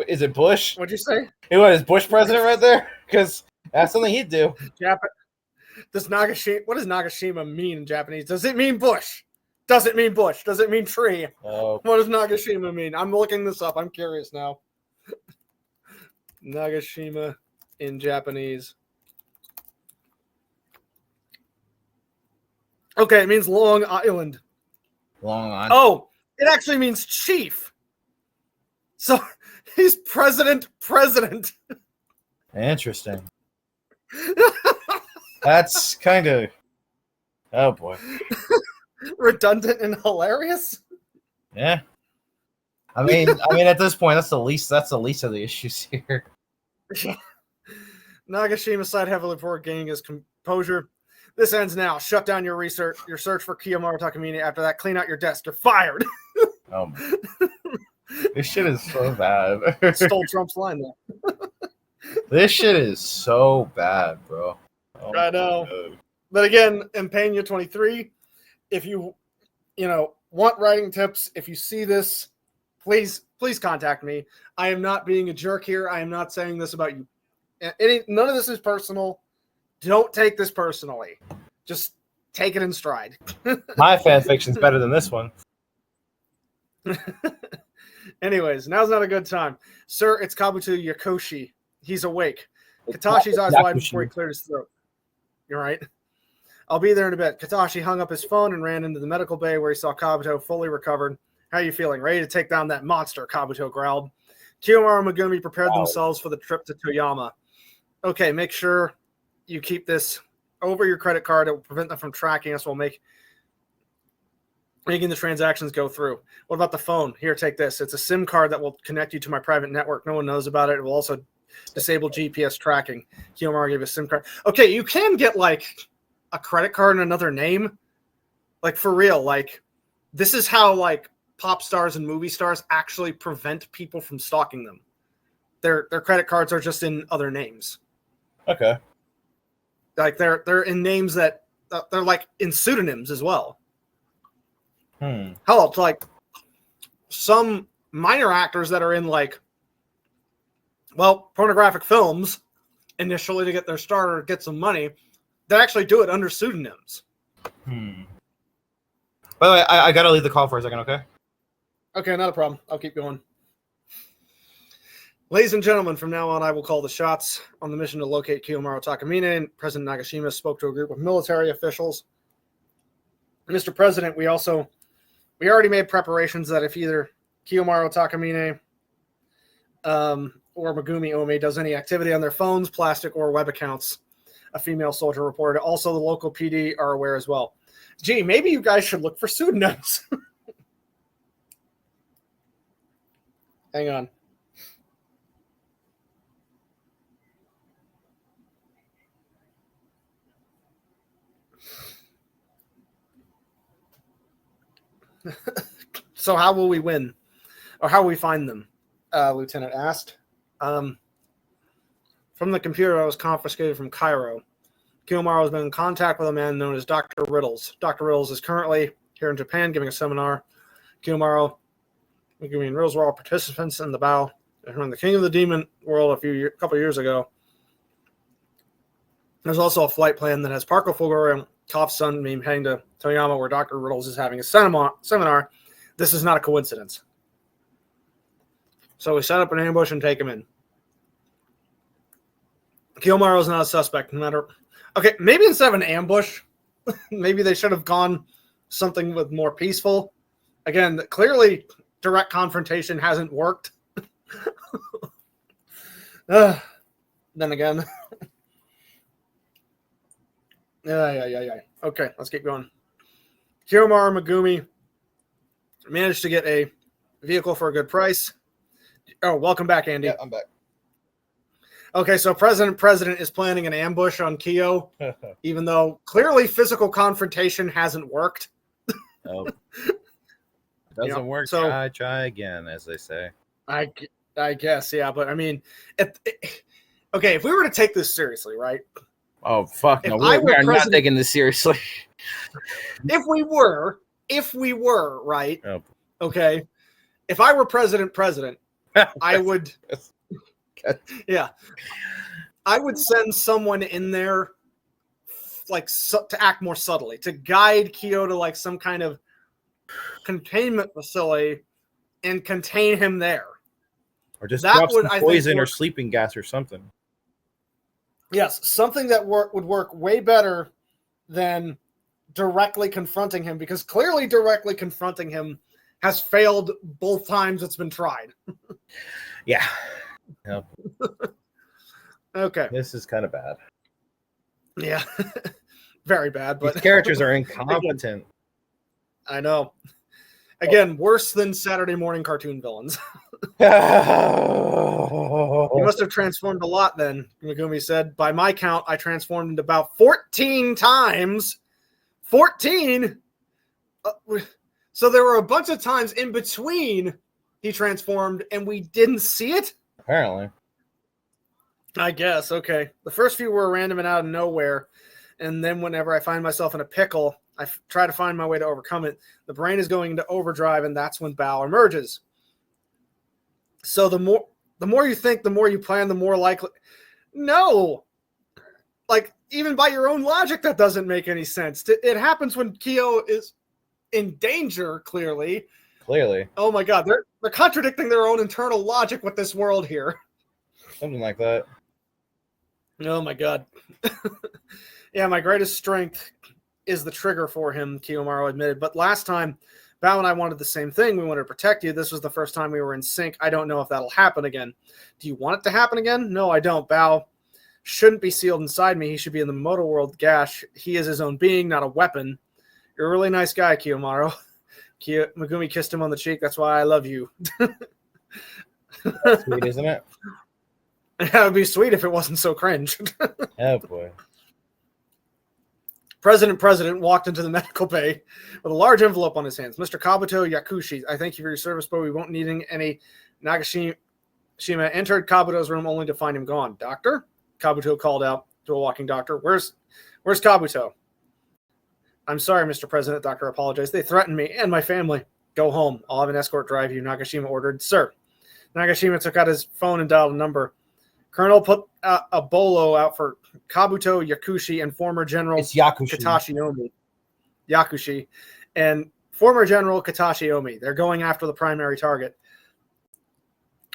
Is it Bush? what'd you say? Hey, what, is Bush president right there? Because that's something he'd do. What does Nagashima mean in Japanese? Does it mean bush? Does it mean bush? Does it mean tree? Oh. What does Nagashima mean? I'm looking this up. I'm curious now. Nagashima in Japanese. Okay, it means Long Island. Long on. Oh, it actually means chief. So he's president. Interesting. That's kind of. Oh boy. Redundant and hilarious. Yeah. I mean, at this point, that's the least of the issues here. Nagashima sighed heavily before gaining his composure. This ends now. Shut down your search for Kiyomaru Takamine. After that, clean out your desk. You're fired. Oh my. This shit is so bad. Stole Trump's line there. This shit is so bad, bro. Oh I know. But again, Impania 23, if you want writing tips, if you see this, please contact me. I am not being a jerk here. I am not saying this about you. None of this is personal. Don't take this personally. Just take it in stride. My fanfiction's better than this one. Anyways, now's not a good time. Sir, it's Kabuto Yakoshi. He's awake. Katashi's eyes wide before he cleared his throat. You're right. I'll be there in a bit. Katashi hung up his phone and ran into the medical bay where he saw Kabuto fully recovered. How are you feeling? Ready to take down that monster? Kabuto growled. Kiyomaru and Megumi prepared themselves for the trip to Toyama. Okay, make sure you keep this over your credit card. It will prevent them from tracking us while making the transactions go through. What about the phone? Here, take this. It's a SIM card that will connect you to my private network. No one knows about it. It will also disable GPS tracking. Kiyomaru gave a SIM card. Okay, you can get like a credit card in another name. Like for real. Like this is how like pop stars and movie stars actually prevent people from stalking them. Their credit cards are just in other names. Okay. Like they're in names that they're like in pseudonyms as well. Hell, it's like some minor actors that are in like, well, pornographic films initially to get their start or get some money, they actually do it under pseudonyms. By the way, I gotta leave the call for a second, okay? Okay, not a problem. I'll keep going. Ladies and gentlemen, from now on, I will call the shots on the mission to locate Kiyomaru Takamine. And President Nagashima spoke to a group of military officials. Mr. President, we already made preparations that if either Kiyomaru Takamine or Megumi Omi does any activity on their phones, plastic, or web accounts, a female soldier reported. Also, the local PD are aware as well. Gee, maybe you guys should look for pseudonyms. Hang on. So how will we win? Or how will we find them? Lieutenant asked. From the computer I was confiscated from Cairo. Kiyomaru has been in contact with a man known as Dr. Riddles. Dr. Riddles is currently here in Japan giving a seminar. Kiyomaru, Megumi, and Riddles were all participants in the battle from the King of the Demon world a couple years ago. There's also a flight plan that has Parker Fulgur and Koff's son being heading to Toyama, where Dr. Riddles is having a seminar. This is not a coincidence. So we set up an ambush and take him in. Kiyomaru is not a suspect, no matter. Okay, maybe instead of an ambush, maybe they should have gone something with more peaceful. Again, clearly direct confrontation hasn't worked. Then again. Yeah. Okay, let's keep going. Kiyomaru Megumi managed to get a vehicle for a good price. Oh, welcome back, Andy. Yeah, I'm back. Okay, so President is planning an ambush on Kiyo, even though clearly physical confrontation hasn't worked. Oh. Doesn't work. So, try again, as they say. I guess, yeah, but I mean, okay, if we were to take this seriously, right? Oh, fuck no. If We are not taking this seriously. If we were, right? Oh. Okay. If I were president, I would, yeah, I would send someone in there, like, to act more subtly, to guide Kiyo to, like, some kind of containment facility and contain him there. Or just That drop would, some I think, poison or work. sleeping gas or something. Yes, something that would work way better than directly confronting him, because clearly directly confronting him has failed both times it's been tried. Yeah. Yep. Okay. This is kind of bad. Yeah. Very bad, but These characters are incompetent. I know. Again, worse than Saturday morning cartoon villains. You must have transformed a lot then, Megumi said. By my count, I transformed about 14 times. 14? So there were a bunch of times in between he transformed and we didn't see it? Apparently. I guess, okay. The first few were random and out of nowhere. And then whenever I find myself in a pickle, I try to find my way to overcome it. The brain is going into overdrive, and that's when Bao emerges. So the more you think, the more you plan, the more likely. No, like even by your own logic, that doesn't make any sense. It happens when Kiyo is in danger. Clearly. Oh my God, they're contradicting their own internal logic with this world here. Something like that. Oh my God. Yeah, my greatest strength is the trigger for him, Kiyomaru admitted. But last time, Bao and I wanted the same thing. We wanted to protect you. This was the first time we were in sync. I don't know if that'll happen again. Do you want it to happen again? No, I don't. Bao shouldn't be sealed inside me. He should be in the motor world. Gash, he is his own being, not a weapon. You're a really nice guy, Kiyomaru. Megumi kissed him on the cheek. That's why I love you. That's sweet, isn't it? That would be sweet if it wasn't so cringe. Oh, boy. President walked into the medical bay with a large envelope on his hands. Mr. Kabuto Yakushi, I thank you for your service, but we won't need any. Nagashima entered Kabuto's room only to find him gone. Doctor? Kabuto called out to a walking doctor. Where's Kabuto? I'm sorry, Mr. President, doctor apologized. They threatened me and my family. Go home. I'll have an escort drive you, Nagashima ordered. Sir. Nagashima took out his phone and dialed a number. Colonel put a bolo out for Kabuto Yakushi and former General Katashi Omi. Yakushi. And former General Katashi Omi. They're going after the primary target.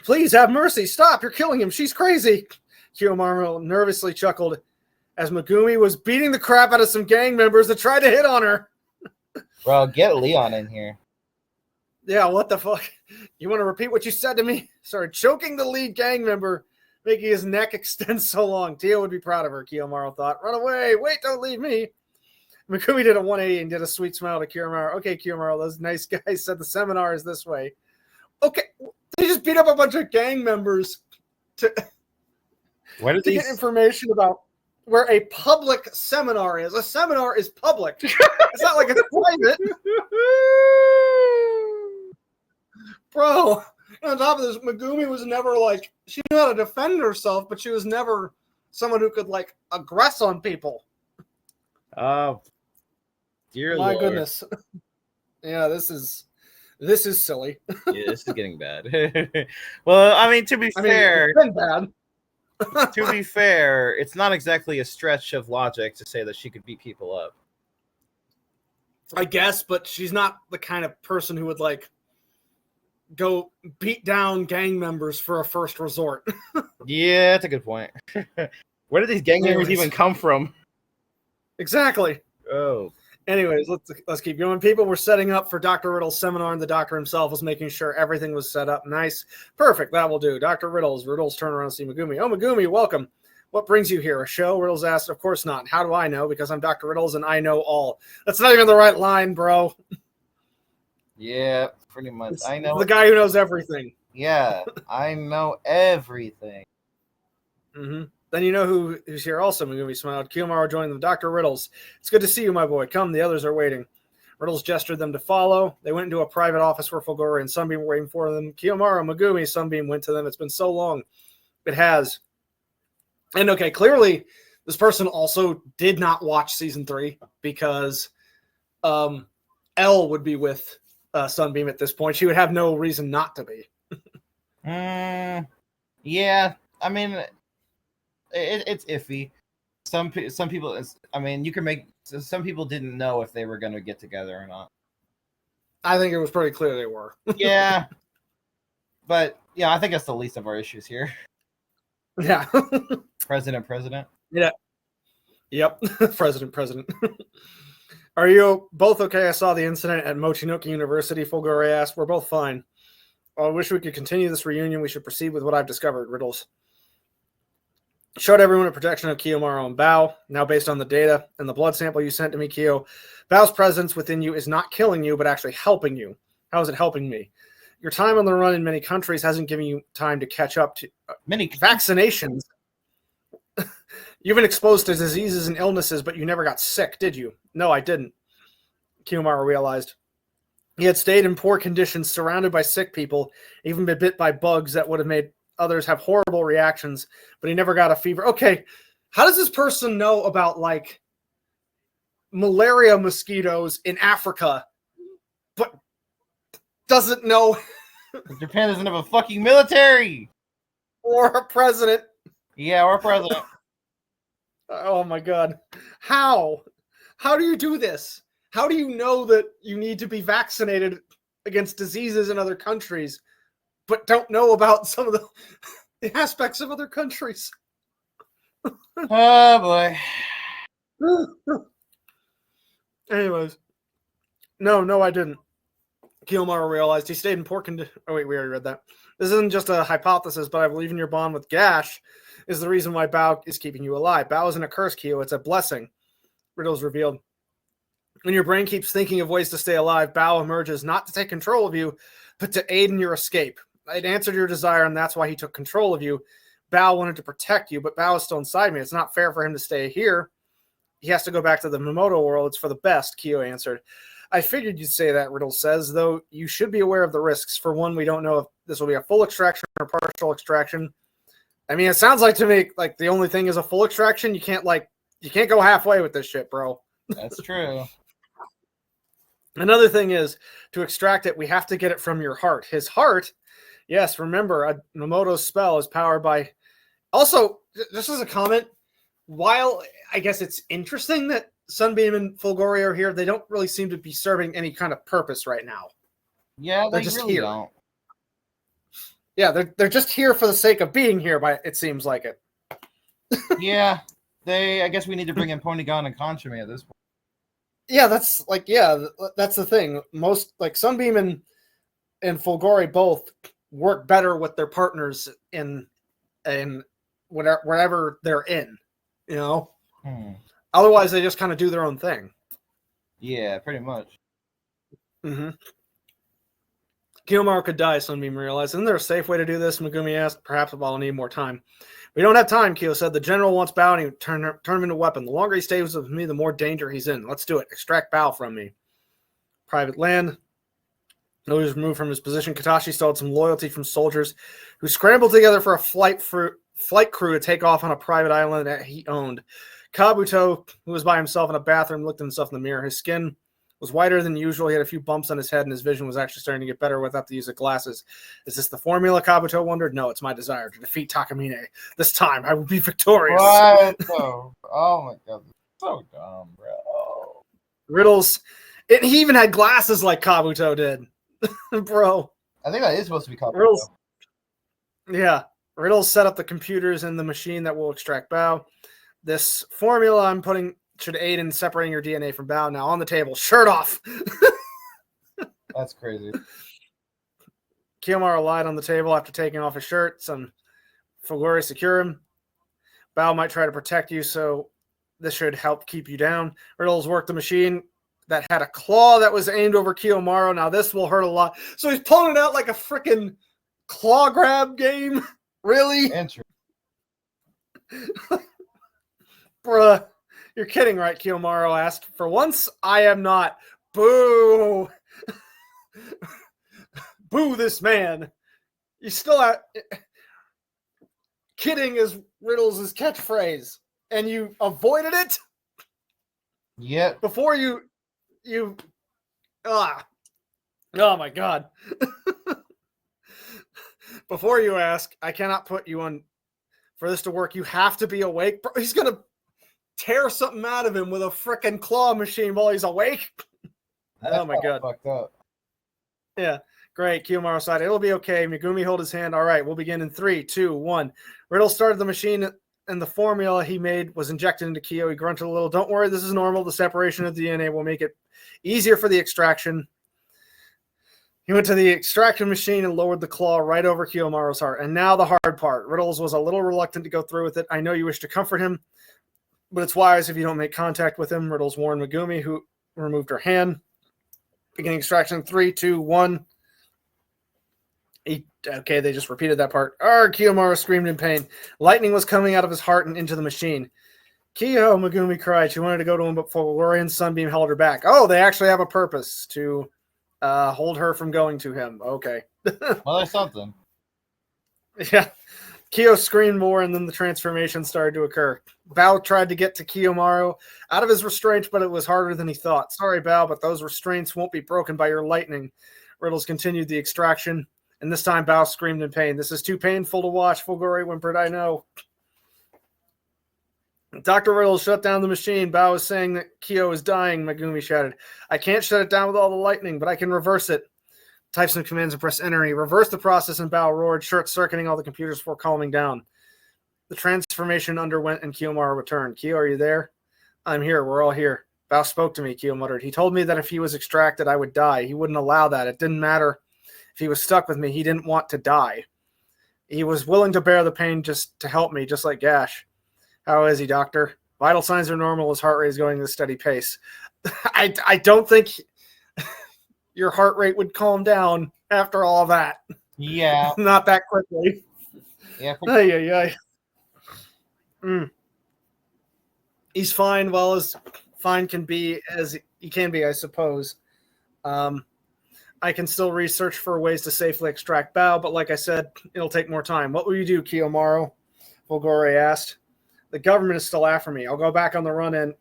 Please have mercy. Stop. You're killing him. She's crazy. Kiyomaru nervously chuckled as Megumi was beating the crap out of some gang members that tried to hit on her. Bro, get Leon in here. Yeah, what the fuck? You want to repeat what you said to me? Sorry, choking the lead gang member, making his neck extend so long. Tia would be proud of her, Kiyomaru thought. Run away. Wait, don't leave me. Megumi did a 180 and did a sweet smile to Kiyomaru. Okay, Kiyomaru, those nice guys said the seminar is this way. Okay, they just beat up a bunch of gang members to get information about where a public seminar is. A seminar is public. It's not like it's private. Bro, on top of this, Megumi was never like, she knew how to defend herself, but she was never someone who could like aggress on people. Oh, dear My Lord. goodness. Yeah, this is silly. Yeah, this is getting bad. Well, I mean, to be fair, it's been bad. to be fair, it's not exactly a stretch of logic to say that she could beat people up. I guess, but she's not the kind of person who would like go beat down gang members for a first resort. Yeah, that's a good point. Where did these gang members Anyways. even come from? Exactly. Oh, Anyways, let's keep going. People were setting up for Dr. Riddle's seminar, and the doctor himself was making sure everything was set up nice. Perfect, that will do. Dr. Riddle's turn around to see Megumi. Oh, Megumi, welcome. What brings you here? A show? Riddles asked. Of course not. How do I know? Because I'm Dr. Riddles and I know all. That's not even the right line, bro. yeah, pretty much. I know The guy who knows everything. Yeah, I know everything. Mm-hmm. Then you know who's here also, Megumi smiled. Kiyomaru joined them. Dr. Riddles. It's good to see you, my boy. Come, the others are waiting. Riddles gestured them to follow. They went into a private office where Fulgore and Sunbeam were waiting for them. Kiyomaru, Megumi, Sunbeam went to them. It's been so long. It has. And okay, clearly this person also did not watch season 3 because L would be with Sunbeam at this point. She would have no reason not to be. Yeah, I mean, it's iffy. Some people, I mean, you can make. Some people didn't know if they were going to get together or not. I think it was pretty clear they were. Yeah, but yeah, I think that's the least of our issues here. Yeah. President. Yeah. Yep. President. Are you both okay? I saw the incident at Mochinoki University. Fulgore asked. We're both fine. I wish we could continue this reunion. We should proceed with what I've discovered. Riddles showed everyone a protection of Kiyomaru and Bao. Now, based on the data and the blood sample you sent to me, Kiyo, Bao's presence within you is not killing you, but actually helping you. How is it helping me? Your time on the run in many countries hasn't given you time to catch up to Many vaccinations. You've been exposed to diseases and illnesses, but you never got sick, did you? No, I didn't. Kiyomaru realized. He had stayed in poor conditions, surrounded by sick people, even been bit by bugs that would have made others have horrible reactions, but he never got a fever. Okay, how does this person know about, like, malaria mosquitoes in Africa, but doesn't know Japan doesn't have a fucking military. or a president? Yeah, or a president. Oh my god. How? How do you do this? How do you know that you need to be vaccinated against diseases in other countries, but don't know about some of the aspects of other countries? Oh boy. Anyways. No, I didn't. Kiyomaru realized he stayed in poor condition. Oh wait, we already read that. This isn't just a hypothesis, but I believe in your bond with Gash is the reason why Bao is keeping you alive. Bao isn't a curse, Kiyo. It's a blessing. Riddles revealed. When your brain keeps thinking of ways to stay alive, Bao emerges not to take control of you, but to aid in your escape. It answered your desire, and that's why he took control of you. Bao wanted to protect you, but Bao is still inside me. It's not fair for him to stay here. He has to go back to the Momoto world. It's for the best, Kiyo answered. I figured you'd say that, Riddle says, though you should be aware of the risks. For one, we don't know if this will be a full extraction or partial extraction. I mean, it sounds like to me like the only thing is a full extraction. You can't go halfway with this shit, bro. That's true. Another thing is, to extract it, we have to get it from your heart. His heart, yes, remember, a Momoto's spell is powered by... Also, just as a comment, while I guess it's interesting that Sunbeam and Fulgore are here, they don't really seem to be serving any kind of purpose right now. Yeah, They're they just really here. don't. Yeah, they're just here for the sake of being here, but it seems like it. Yeah, I guess we need to bring in Ponygon and Conchime at this point. Yeah, that's the thing. Most like Sunbeam and Fulgore both work better with their partners in wherever they're in, you know. Otherwise, they just kind of do their own thing. Yeah, pretty much. Mm-hmm. Kiyomaru could die, Sunbeam realized. Isn't there a safe way to do this? Megumi asked. Perhaps I'll need more time. We don't have time, Kyo said. The general wants Bao and he turn him into a weapon. The longer he stays with me, the more danger he's in. Let's do it. Extract Bao from me. Private land. No, he was removed from his position. Katashi still had some loyalty from soldiers who scrambled together for a flight crew to take off on a private island that he owned. Kabuto, who was by himself in a bathroom, looked at himself in the mirror. His skin was whiter than usual. He had a few bumps on his head, and his vision was actually starting to get better without the use of glasses. Is this the formula? Kabuto wondered. No, it's my desire to defeat Takamine. This time, I will be victorious. What? Oh my god, so dumb, bro. Riddles. He even had glasses like Kabuto did. Bro. I think that is supposed to be Kabuto. Riddles. Yeah. Riddles set up the computers in the machine that will extract Bao. This formula I'm putting should aid in separating your DNA from Bao. Now on the table, shirt off. That's crazy. Kiyomaru lied on the table after taking off his shirt. Some Fuguri secure him. Bao might try to protect you, so this should help keep you down. Riddles worked the machine that had a claw that was aimed over Kiyomaru. Now this will hurt a lot. So he's pulling it out like a freaking claw grab game. Really? Interesting. Bruh. You're kidding, right? Kiyomaru asked. For once, I am not. Boo. Boo this man. You still have... Kidding is Riddles' catchphrase. And you avoided it? Yep. Before you... Oh my god. Before you ask, I cannot put you on... For this to work, you have to be awake. Bro, he's gonna tear something out of him with a frickin' claw machine while he's awake. Oh my god. Fucked up. Yeah. Great. Kiyomaru sighed. It'll be okay. Megumi held his hand. All right, we'll begin in 3, 2, 1. Riddle started the machine, and the formula he made was injected into Kiyo. He grunted a little. Don't worry, this is normal. The separation of DNA will make it easier for the extraction. He went to the extraction machine and lowered the claw right over Kiyomaru's heart. And now the hard part. Riddles was a little reluctant to go through with it. I know you wish to comfort him, but it's wise if you don't make contact with him. Riddles warned Megumi, who removed her hand. Beginning extraction. 3, 2, 1. Okay, they just repeated that part. Kiyomaru screamed in pain. Lightning was coming out of his heart and into the machine. Kiyo, Megumi cried. She wanted to go to him, but Fulgurian's Sunbeam held her back. Oh, they actually have a purpose to hold her from going to him. Okay. Well, there's something. Yeah. Kiyo screamed more, and then the transformation started to occur. Bao tried to get to Kiyomaru out of his restraints, but it was harder than he thought. Sorry, Bao, but those restraints won't be broken by your lightning. Riddles continued the extraction, and this time Bao screamed in pain. This is too painful to watch, Fulguri whimpered. I know. Dr. Riddles shut down the machine. Bao is saying that Kiyo is dying, Megumi shouted. I can't shut it down with all the lightning, but I can reverse it. Type some commands and press enter. He reversed the process, and Bao roared, short-circuiting all the computers before calming down. The transformation underwent, and Kiyomaru returned. Kiyo, are you there? I'm here. We're all here. Bao spoke to me, Kiyo muttered. He told me that if he was extracted, I would die. He wouldn't allow that. It didn't matter if he was stuck with me. He didn't want to die. He was willing to bear the pain just to help me, just like Gash. How is he, doctor? Vital signs are normal. His heart rate is going at a steady pace. I don't think your heart rate would calm down after all that. Yeah. Not that quickly. Yeah. He's fine, well as fine can be as he can be, I suppose. I can still research for ways to safely extract Bao, but like I said, it'll take more time. What will you do, Kiyomaru? Fulguri asked. The government is still after me. I'll go back on the run and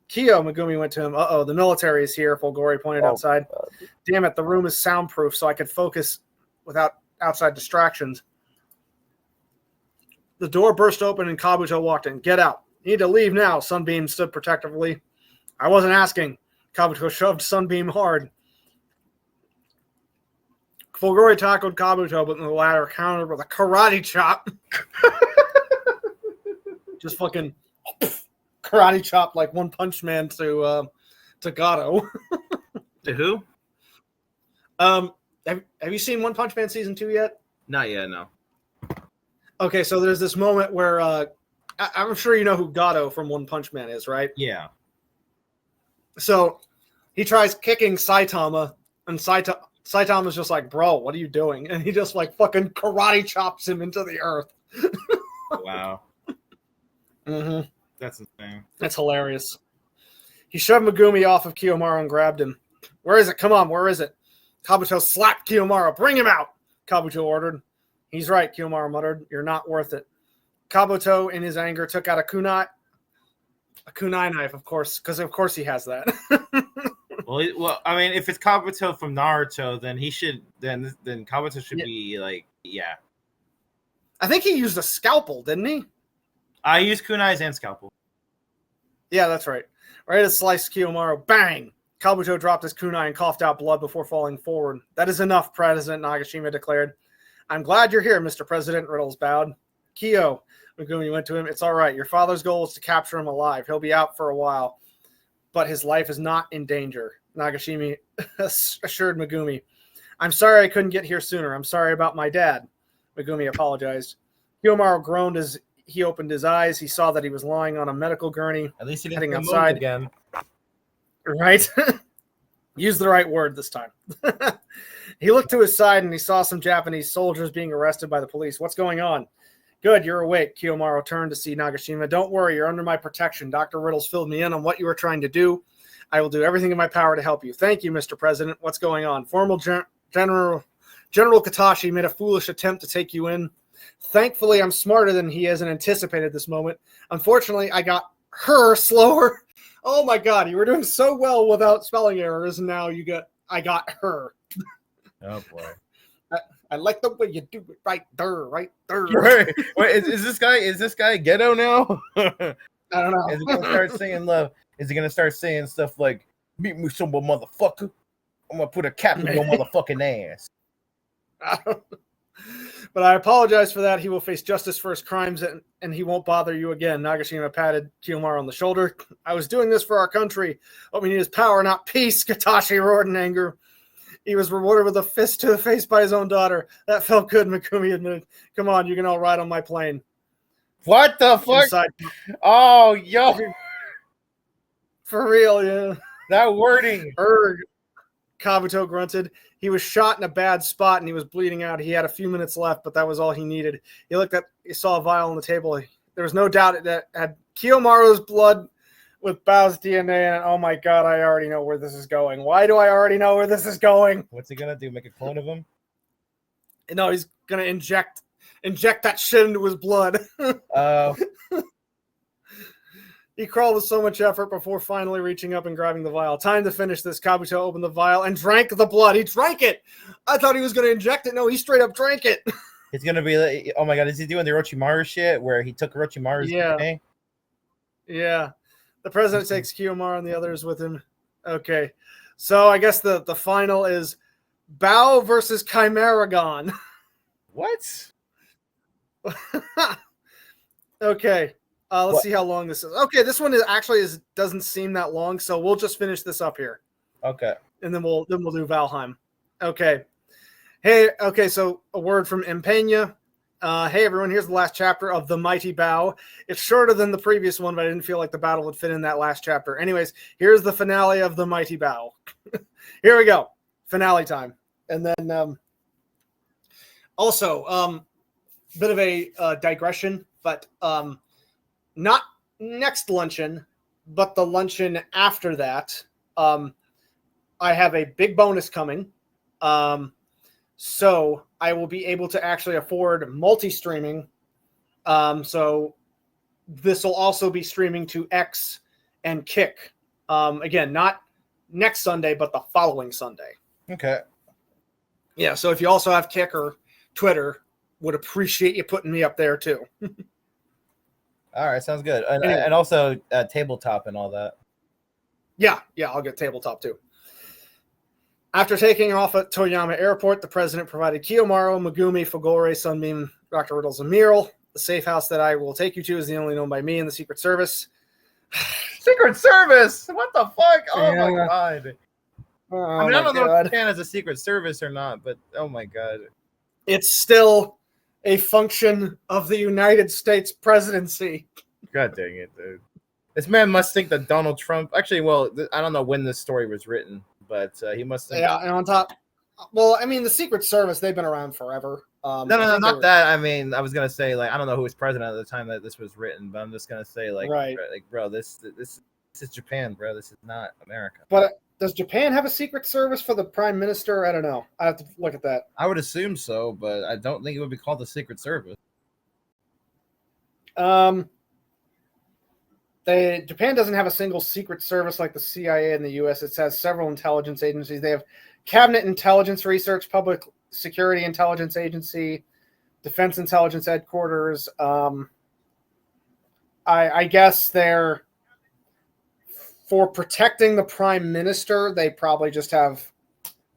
Kiyo, Megumi went to him. Uh-oh, the military is here, Fulguri pointed outside. God. Damn it, the room is soundproof, so I could focus without outside distractions. The door burst open and Kabuto walked in. Get out. You need to leave now, Sunbeam stood protectively. I wasn't asking. Kabuto shoved Sunbeam hard. Fulguri tackled Kabuto, but the latter countered with a karate chop. Just fucking karate chop like One Punch Man to Gato. To who? Have you seen One Punch Man season 2 yet? Not yet, no. Okay, so there's this moment where I'm sure you know who Gato from One Punch Man is, right? Yeah. So he tries kicking Saitama, and Saitama's just like, bro, what are you doing? And he just like fucking karate chops him into the earth. Wow. Mm-hmm. That's insane. That's hilarious. He shoved Megumi off of Kiyomaru and grabbed him. Where is it? Come on, where is it? Kabuto slapped Kiyomaru. Bring him out, Kabuto ordered. He's right, Kiyomaru muttered. You're not worth it. Kabuto, in his anger, took out a kunai knife, of course, because of course he has that. Well, I mean, if it's Kabuto from Naruto, then he should then Kabuto should be like, yeah. I think he used a scalpel, didn't he? I use kunais and scalpel. Yeah, that's right. Ready to slice Kiyomaru. Bang! Kabuto dropped his kunai and coughed out blood before falling forward. That is enough, President Nagashima declared. I'm glad you're here, Mr. President, Riddles bowed. Kiyo, Megumi went to him. It's all right. Your father's goal is to capture him alive. He'll be out for a while, but his life is not in danger, Nagashima assured Megumi. I'm sorry I couldn't get here sooner. I'm sorry about my dad. Megumi apologized. Kiyomaru groaned as he opened his eyes. He saw that he was lying on a medical gurney. At least he heading didn't outside again. Right? Use the right word this time. He looked to his side and he saw some Japanese soldiers being arrested by the police. What's going on? Good, you're awake. Kiyomaru turned to see Nagashima. Don't worry, you're under my protection. Dr. Riddles filled me in on what you were trying to do. I will do everything in my power to help you. Thank you, Mr. President. What's going on? General Katashi made a foolish attempt to take you in. Thankfully, I'm smarter than he is and anticipated this moment. Unfortunately, I got her slower. Oh my god, you were doing so well without spelling errors, and now I got her. Oh boy. I like the way you do it right there, right there. Wait, is this guy ghetto now? I don't know. Is he gonna start singing love? Is he gonna start saying stuff like "Meet me somewhere, motherfucker"? I'm gonna put a cap in your motherfucking ass. But I apologize for that. He will face justice for his crimes, and he won't bother you again. Nagashima patted Kiyomaru on the shoulder. I was doing this for our country. What we need is power, not peace, Katashi roared in anger. He was rewarded with a fist to the face by his own daughter. That felt good, Megumi admitted. Come on, you can all ride on my plane. What the fuck? Inside. Oh, yo. For real, yeah. That wording. Erg. Kabuto grunted. He was shot in a bad spot and he was bleeding out. He had a few minutes left, but that was all he needed. He saw a vial on the table. There was no doubt that had Kiyomaru's blood with Bao's DNA in it. Oh my god, I already know where this is going. Why do I already know where this is going? What's he gonna do? Make a clone of him? No, he's gonna inject that shit into his blood. He crawled with so much effort before finally reaching up and grabbing the vial. Time to finish this. Kabuto opened the vial and drank the blood. He drank it. I thought he was going to inject it. No, he straight up drank it. It's going to be like, oh my god, is he doing the Orochimaru shit where he took Orochimaru's DNA? Yeah. The president takes Kiyomaru and the others with him. Okay. So I guess the final is Bao versus Chimeragon. What? Okay. Let's see how long this is. Okay, this one doesn't seem that long, so we'll just finish this up here. Okay. And then we'll do Valheim. Okay. Hey, okay, so a word from Empeña. Hey everyone, here's the last chapter of The Mighty Bao. It's shorter than the previous one, but I didn't feel like the battle would fit in that last chapter. Anyways, here's the finale of The Mighty Bao. Here we go. Finale time. And then also, bit of a digression, but not next luncheon, but the luncheon after that. I have a big bonus coming. So I will be able to actually afford multi-streaming. So this will also be streaming to X and Kick. Again, not next Sunday, but the following Sunday. Okay. Yeah, so if you also have Kick or Twitter, would appreciate you putting me up there too. All right, sounds good. And, Anyway. and also tabletop and all that. Yeah, I'll get tabletop too. After taking off at Toyama Airport, the president provided Kiyomaru, Megumi, Fugore, Sunbeam, Dr. Riddles, and Mural. The safe house that I will take you to is the only known by me and the Secret Service. Secret Service! What the fuck? Oh Yeah. my god. Oh, I mean, I don't know God. if it can as a Secret Service or not, but oh my god. It's still a function of the United States presidency. God dang it, dude. This man must think that Donald Trump... Actually, well, I don't know when this story was written, but he must think... Yeah, and on top Well, I mean, the Secret Service, they've been around forever. No, I no, think not they were- that. I mean, I was gonna say like I don't know who was president at the time that this was written, but I'm just gonna say like, Right. bro, this is Japan, bro. This is not America. But does Japan have a Secret Service for the Prime Minister? I don't know. I have to look at that. I would assume so, but I don't think it would be called the Secret Service. Japan doesn't have a single secret service like the CIA in the U.S. It has several intelligence agencies. They have Cabinet Intelligence Research, Public Security Intelligence Agency, Defense Intelligence Headquarters. I guess they're for protecting the Prime Minister. They probably just have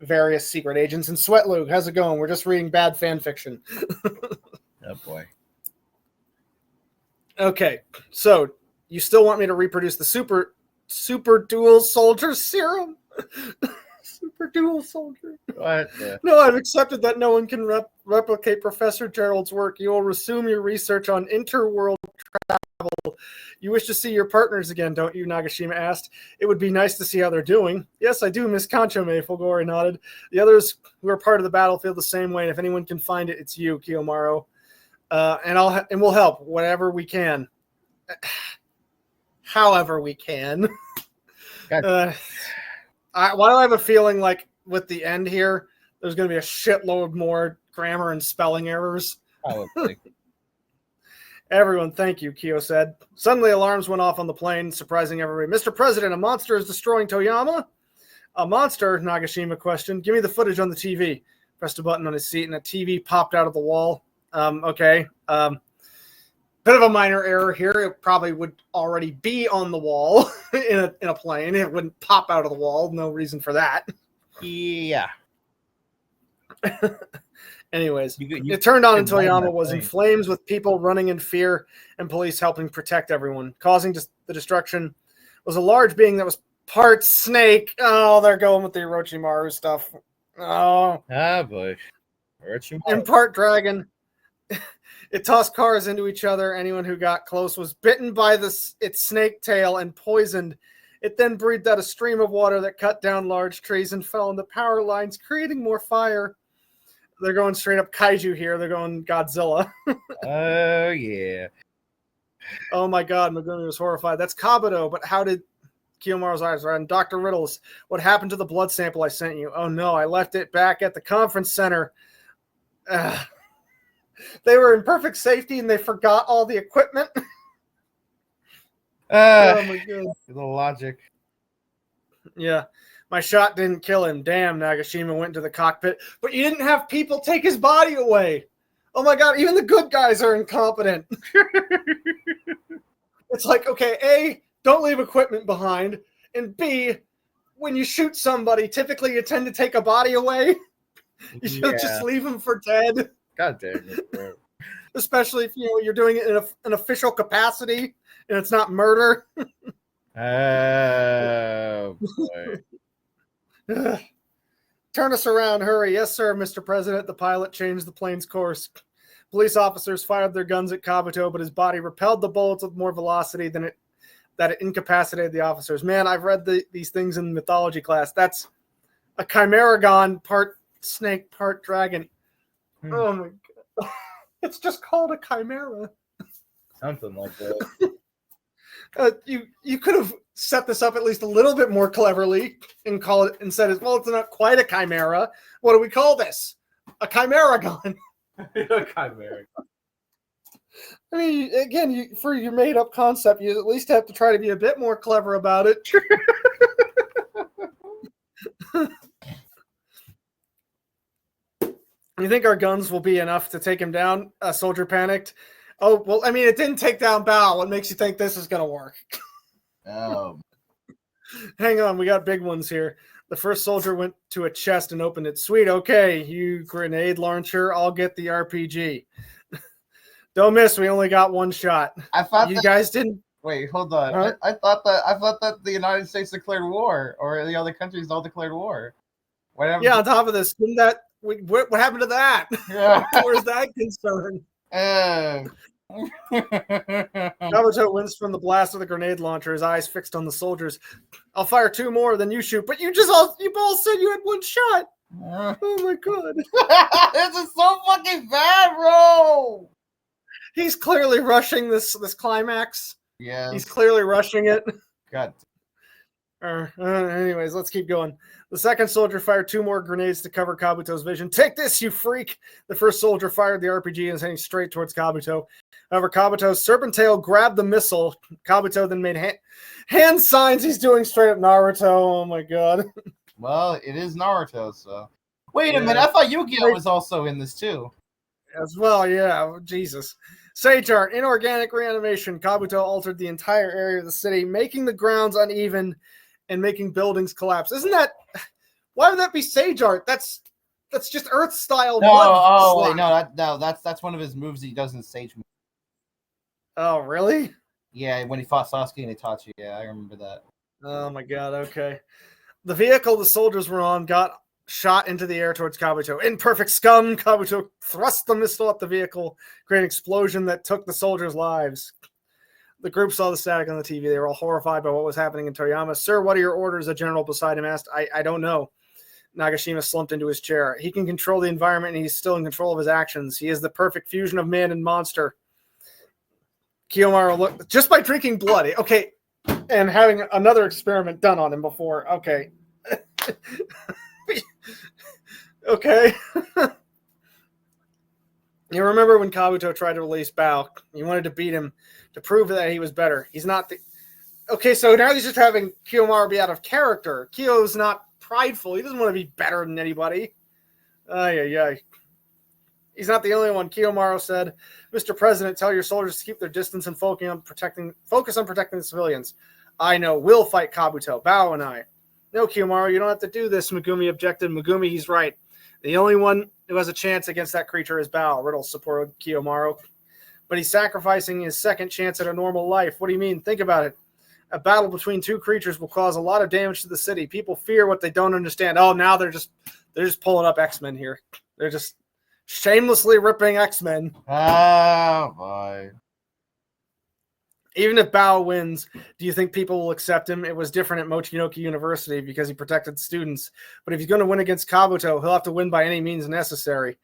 various secret agents. And Sweat Luke, how's it going? We're just reading bad fan fiction. Oh boy. Okay, so you still want me to reproduce the super dual soldier serum? Super dual soldier. What? No, I've accepted that no one can replicate Professor Gerald's work. You will resume your research on interworld travel. You wish to see your partners again, don't you? Nagashima asked. It would be nice to see how they're doing. Yes, I do, Miss Conchome, Fulgori nodded. The others who are part of the battle feel the same way, and if anyone can find it, it's you, Kiyomaru. And we'll help whatever we can. However we can. Why do I have a feeling like with the end here, there's going to be a shitload more grammar and spelling errors? Probably. Everyone, thank you, Kyo said. Suddenly alarms went off on the plane, surprising everybody. Mr. President, a monster is destroying Toyama? A monster? Nagashima questioned. Give me the footage on the TV. Pressed a button on his seat and a TV popped out of the wall. Okay. Bit of a minor error here. It probably would already be on the wall in a plane. It wouldn't pop out of the wall. No reason for that. Yeah. Anyways, You it turned on and can run Toyama that was in plane. flames with people running in fear and police helping protect everyone. Causing the destruction was a large being that was part snake. Oh, they're going with the Orochimaru stuff. Oh. Ah, boy. And part dragon. It tossed cars into each other. Anyone who got close was bitten by its snake tail and poisoned. It then breathed out a stream of water that cut down large trees and fell on the power lines, creating more fire. They're going straight up kaiju here. They're going Godzilla. Oh, yeah. Oh my god, Megumi was horrified. That's Kabuto, but how did Kiyomaru's eyes run? Dr. Riddles, what happened to the blood sample I sent you? Oh no, I left it back at the conference center. They were in perfect safety and they forgot all the equipment. Oh my god. The logic. Yeah. My shot didn't kill him. Damn, Nagashima went to the cockpit. But you didn't have people take his body away. Oh my god, even the good guys are incompetent. It's like, okay, A, don't leave equipment behind. And B, when you shoot somebody, typically you tend to take a body away. You should just leave them for dead. God damn it, bro. Especially if you're doing it in an official capacity and it's not murder. Oh, boy. Turn us around, hurry. Yes, sir, Mr. President. The pilot changed the plane's course. Police officers fired their guns at Kabuto, but his body repelled the bullets with more velocity than it incapacitated the officers. Man, I've read these things in mythology class. That's a Chimeragon, part snake, part dragon. Oh my god. It's just called a chimera. Something like that. You could have set this up at least a little bit more cleverly and call it and said, well, it's not quite a chimera. What do we call this? A chimeragon. A chimera. I mean, again, for your made-up concept, you at least have to try to be a bit more clever about it. You think our guns will be enough to take him down? A soldier panicked. Oh, well, I mean, it didn't take down Bao. What makes you think this is going to work? Oh. Hang on, we got big ones here. The first soldier went to a chest and opened it. Sweet, okay, you grenade launcher, I'll get the RPG. Don't miss, we only got one shot. I thought you guys didn't. Wait, hold on. Huh? I thought that the United States declared war, or the other countries all declared war. Whatever. Yeah, on top of this, didn't that? What happened to that? Yeah. Where's that concern? Kabuto Kabuto wins from the blast of the grenade launcher, his eyes fixed on the soldiers. I'll fire two more, then you shoot. But you both said you had one shot. Oh my god. This is so fucking bad, bro. He's clearly rushing this climax. Yeah. He's clearly rushing it. God. Anyways, let's keep going. The second soldier fired 2 more grenades to cover Kabuto's vision. Take this, you freak! The first soldier fired the RPG and is heading straight towards Kabuto. However, Kabuto's Serpentail grabbed the missile. Kabuto then made hand signs. He's doing straight up Naruto. Oh my god. Well, it is Naruto, so. Wait a Yeah. minute, I thought Yu-Gi-Oh was also in this too. As well, yeah. Jesus. Sage art, inorganic reanimation. Kabuto altered the entire area of the city, making the grounds uneven and making buildings collapse. Isn't that? Why would that be sage art? That's just Earth style. Wait, no, that's one of his moves he does in Sage move. Oh, really? Yeah, when he fought Sasuke and Itachi. Yeah, I remember that. Oh my god. Okay. The vehicle the soldiers were on got shot into the air towards Kabuto. Imperfect scum! Kabuto thrust the missile up the vehicle, creating an explosion that took the soldiers' lives. The group saw the static on the TV. They were all horrified by what was happening in Toyama. Sir, what are your orders? A general beside him asked. I don't know. Nagashima slumped into his chair. He can control the environment, and he's still in control of his actions. He is the perfect fusion of man and monster. Kiyomaru looked just by drinking blood. Okay, and having another experiment done on him before. Okay. Okay. You remember when Kabuto tried to release Bao? He wanted to beat him to prove that he was better. He's not the... Okay, so now he's just having Kiyomaru be out of character. Kyo's not prideful. He doesn't want to be better than anybody. Ay. He's not the only one. Kiyomaru said, Mr. President, tell your soldiers to keep their distance and focus on protecting the civilians. I know. We'll fight Kabuto. Bao and I. No, Kiyomaru, you don't have to do this, Megumi objected. Megumi, he's right. The only one who has a chance against that creature is Bao. Riddle supported Kiyomaru. But he's sacrificing his second chance at a normal life. What do you mean? Think about it. A battle between 2 creatures will cause a lot of damage to the city. People fear what they don't understand. Oh, now they're just pulling up X-Men here. They're just shamelessly ripping X-Men. Oh, boy. Even if Bao wins, do you think people will accept him? It was different at Mochinoki University because he protected students. But if he's going to win against Kabuto, he'll have to win by any means necessary.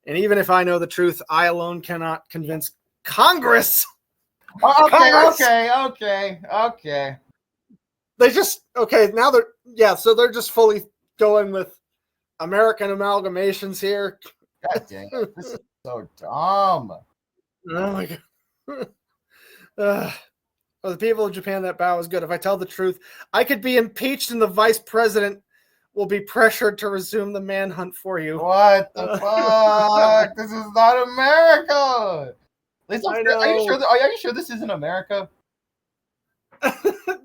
And even if I know the truth, I alone cannot convince Congress. Okay. They just, okay, now so they're just fully going with American amalgamations here. God dang it. This is so dumb. Oh my god. For the people of Japan, that Bao is good. If I tell the truth, I could be impeached and the vice president will be pressured to resume the manhunt for you. What the fuck? This is not America. Are you sure this isn't America?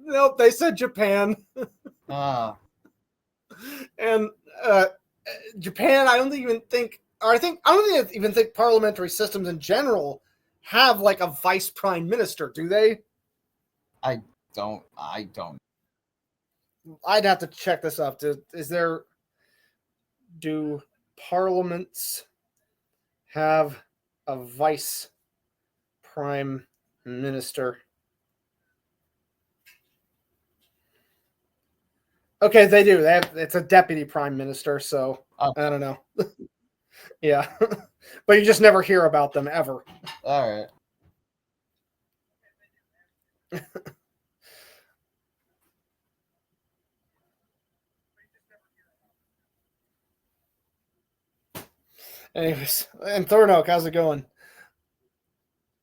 Nope, they said Japan. Ah. And Japan, I don't even think parliamentary systems in general have like a vice prime minister, do they? I don't. I'd have to check this up. Do parliaments have a vice prime minister? Okay, they do. It's a deputy prime minister, so I don't know. Yeah. But you just never hear about them ever. All right. Anyways, and Thornoak, how's it going?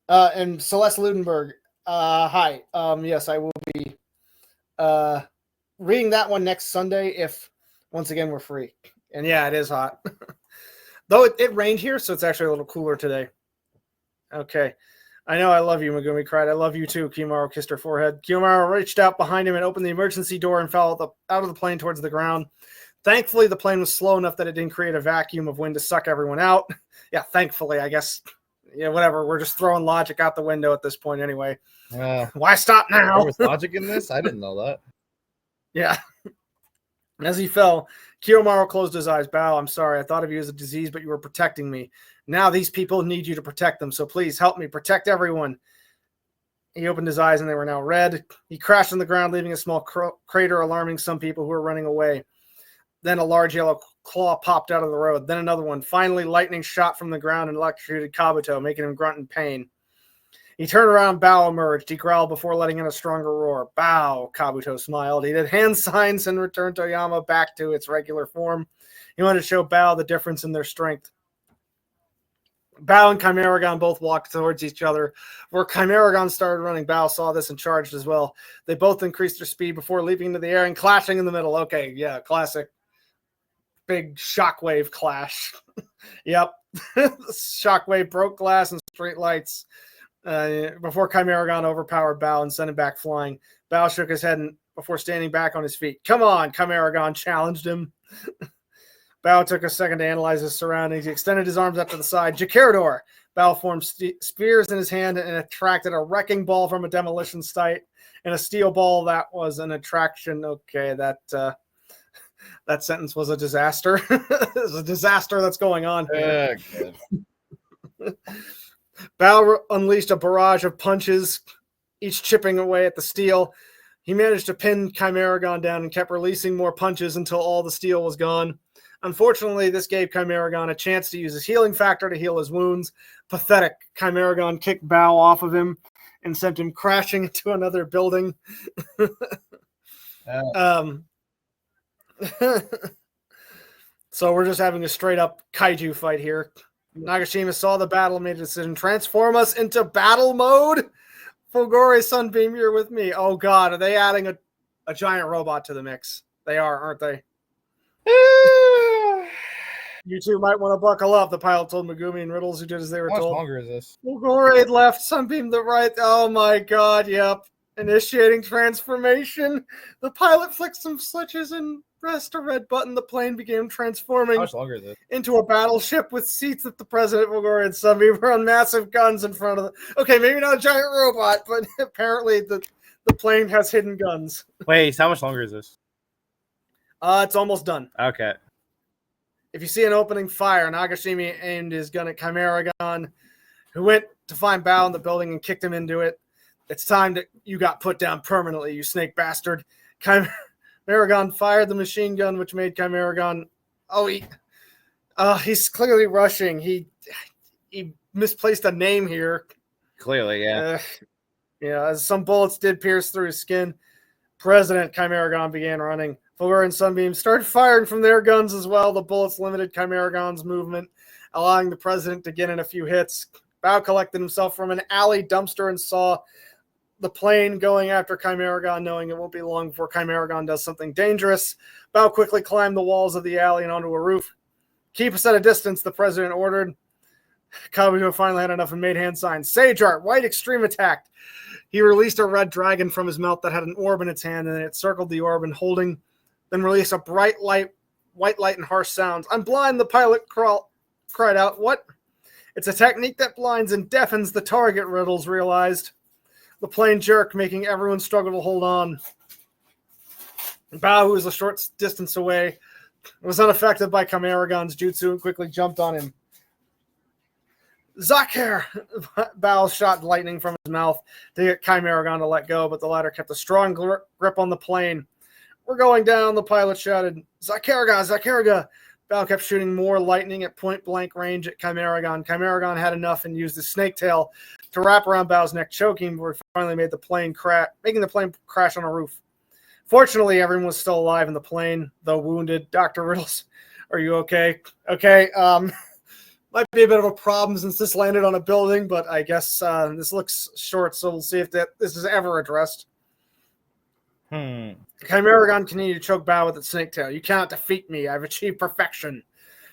And Celeste Ludenberg, hi. Yes, I will be reading that one next Sunday if, once again, we're free. And yeah, it is hot. Though it rained here, so it's actually a little cooler today. Okay. I know I love you, Megumi cried. I love you too, Kiyomaru kissed her forehead. Kiyomaru reached out behind him and opened the emergency door and fell out of the plane towards the ground. Thankfully, the plane was slow enough that it didn't create a vacuum of wind to suck everyone out. Yeah, thankfully, I guess. Yeah, whatever. We're just throwing logic out the window at this point anyway. Why stop now? There was logic in this? I didn't know that. Yeah. As he fell, Kiyomaru closed his eyes. Bao, I'm sorry. I thought of you as a disease, but you were protecting me. Now these people need you to protect them, so please help me protect everyone. He opened his eyes, and they were now red. He crashed on the ground, leaving a small crater, alarming some people who were running away. Then a large yellow claw popped out of the road. Then another one. Finally, lightning shot from the ground and electrocuted Kabuto, making him grunt in pain. He turned around, Bao emerged. He growled before letting in a stronger roar. Bao, Kabuto smiled. He did hand signs and returned Toyama back to its regular form. He wanted to show Bao the difference in their strength. Bao and Chimeragon both walked towards each other. Where Chimeragon started running, Bao saw this and charged as well. They both increased their speed before leaping into the air and clashing in the middle. Okay, yeah, classic. Big shockwave clash. Yep. Shockwave broke glass and straight lights. Before Chimeragon overpowered Bao and sent him back flying. Bao shook his head before standing back on his feet. Come on, Chimeragon challenged him. Bao took a second to analyze his surroundings. He extended his arms up to the side. Jacarador! Bao formed spears in his hand and attracted a wrecking ball from a demolition site and a steel ball that was an attraction. Okay, that sentence was a disaster. It's a disaster that's going on here. Good. Bao unleashed a barrage of punches, each chipping away at the steel. He managed to pin Chimeragon down and kept releasing more punches until all the steel was gone. Unfortunately, this gave Chimeragon a chance to use his healing factor to heal his wounds. Pathetic. Chimeragon kicked Bao off of him and sent him crashing into another building. So we're just having a straight-up kaiju fight here. Nagashima saw the battle and made a decision. Transform us into battle mode? Fulgore Sunbeam, you're with me. Oh, God. Are they adding a giant robot to the mix? They are, aren't they? You two might want to buckle up, the pilot told Megumi and Riddles, who did as they were How much told. longer is this? Fulgore left, Sunbeam the right. Oh, my God. Yep. Initiating transformation. The pilot flicked some switches and pressed a red button. The plane began transforming How much longer is this? into a battleship with seats that the President, Fulgore, and Sunbeam were on massive guns in front of them. Okay, maybe not a giant robot, but apparently the plane has hidden guns. Wait, so how much longer is this? It's almost done. Okay. If you see an opening fire, Nagashima aimed his gun at Chimeragon, who went to find Bao in the building and kicked him into it. It's time that you got put down permanently, you snake bastard. Chimeragon fired the machine gun, which made Chimeragon... he's clearly rushing. He misplaced a name here. Clearly, yeah. As some bullets did pierce through his skin. President Chimeragon began running. Fulgore and Sunbeam started firing from their guns as well. The bullets limited Chimeragon's movement, allowing the president to get in a few hits. Bao collected himself from an alley dumpster and saw the plane going after Chimeragon, knowing it won't be long before Chimeragon does something dangerous. Bao quickly climbed the walls of the alley and onto a roof. Keep us at a distance, the president ordered. Kabuto finally had enough and made hand signs. Sage Art, White Extreme attacked. He released a red dragon from his mouth that had an orb in its hand, and it circled the orb and then released a bright light, white light and harsh sounds. I'm blind, the pilot cried out. What? It's a technique that blinds and deafens the target, Riddles realized. The plane jerked, making everyone struggle to hold on. Bao, who was a short distance away, was unaffected by Chimeragon's jutsu and quickly jumped on him. Zakher! Bao shot lightning from his mouth to get Chimeragon to let go, but the latter kept a strong grip on the plane. We're going down, the pilot shouted. Zakaraga! Bao kept shooting more lightning at point-blank range at Chimeragon. Chimeragon had enough and used his snake tail to wrap around Bao's neck, choking him, before he finally made making the plane crash on a roof. Fortunately, everyone was still alive in the plane, though wounded. Dr. Riddles, are you okay? Okay, might be a bit of a problem since this landed on a building, but I guess this looks short, so we'll see if this is ever addressed. Chimeragon continued to choke Bao with its snake tail. You cannot defeat me. I've achieved perfection.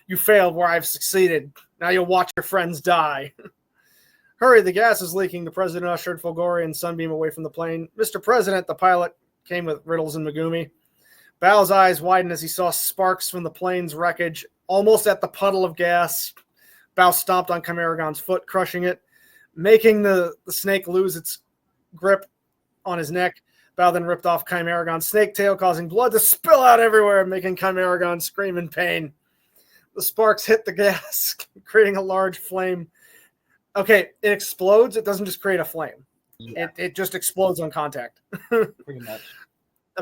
You failed where I've succeeded. Now you'll watch your friends die. Hurry, the gas is leaking. The president ushered Fulgore and Sunbeam away from the plane. Mr. President, the pilot came with Riddles and Megumi. Bao's eyes widened as he saw sparks from the plane's wreckage almost at the puddle of gas. Bao stomped on Chimeragon's foot, crushing it, making the snake lose its grip on his neck. Bao then ripped off Chimeragon's snake tail, causing blood to spill out everywhere, making Chimeragon scream in pain. The sparks hit the gas, creating a large flame. Okay, it explodes. It doesn't just create a flame. Yeah. It just explodes on contact. Pretty much.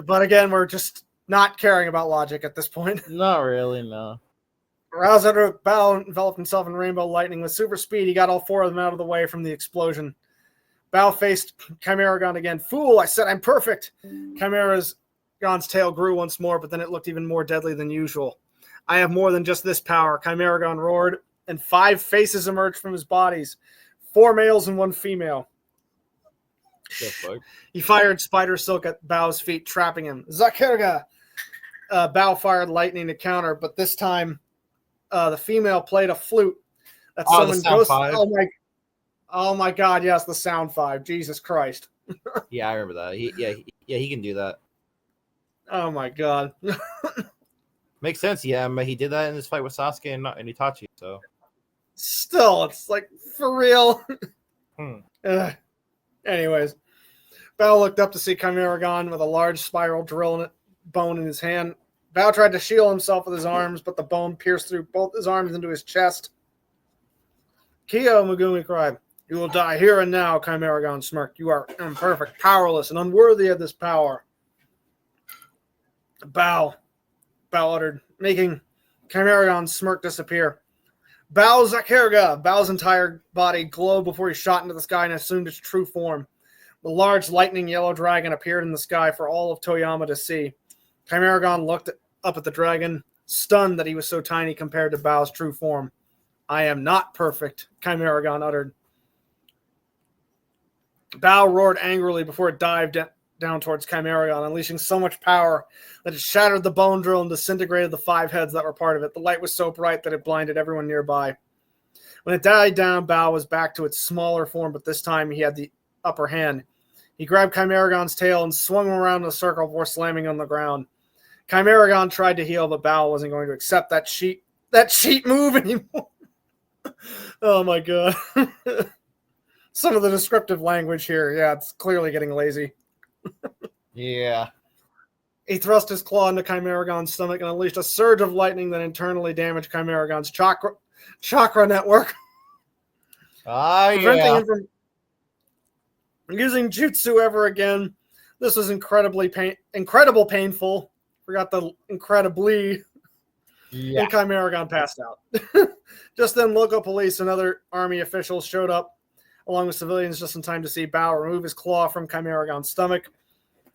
But again, we're just not caring about logic at this point. Not really, no. Roused out of Bao enveloped himself in rainbow lightning. With super speed, he got all four of them out of the way from the explosion. Bao faced Chimeragon again. Fool, I said I'm perfect. Chimeragon's tail grew once more, but then it looked even more deadly than usual. I have more than just this power, Chimeragon roared, and 5 faces emerged from his bodies. 4 males and 1 female. The fuck? He fired spider silk at Bao's feet, trapping him. Zakirga! Bao fired lightning to counter, but this time the female played a flute that summoned ghosts. Oh my god, yes, the sound 5. Jesus Christ. Yeah, I remember that. He can do that. Oh my god. Makes sense, yeah. But he did that in his fight with Sasuke and Itachi, so. Still, it's like, for real. Anyways, Bao looked up to see Chimeragon with a large spiral drill bone in his hand. Bao tried to shield himself with his arms, but the bone pierced through both his arms into his chest. Kyo, Megumi cried. You will die here and now, Chimeragon smirked. You are imperfect, powerless, and unworthy of this power. Bao uttered, making Chimeragon's smirk disappear. Bao Zakirga! Bao's entire body glowed before he shot into the sky and assumed its true form. The large lightning yellow dragon appeared in the sky for all of Toyama to see. Chimeragon looked up at the dragon, stunned that he was so tiny compared to Bao's true form. I am not perfect, Chimeragon uttered. Bao roared angrily before it dived down towards Chimeragon, unleashing so much power that it shattered the bone drill and disintegrated the 5 heads that were part of it. The light was so bright that it blinded everyone nearby. When it died down, Bao was back to its smaller form, but this time he had the upper hand. He grabbed Chimeragon's tail and swung him around in a circle before slamming on the ground. Chimeragon tried to heal, but Bao wasn't going to accept that cheat move anymore. Oh my god. Some of the descriptive language here, yeah, it's clearly getting lazy. Yeah. He thrust his claw into Chimeragon's stomach and unleashed a surge of lightning that internally damaged Chimeragon's chakra network. Preventing him from using jutsu ever again. This was incredibly painful. Forgot the incredibly. Yeah. And Chimeragon passed out. Just then, local police and other army officials showed up, along with civilians, just in time to see Bao remove his claw from Chimeragon's stomach.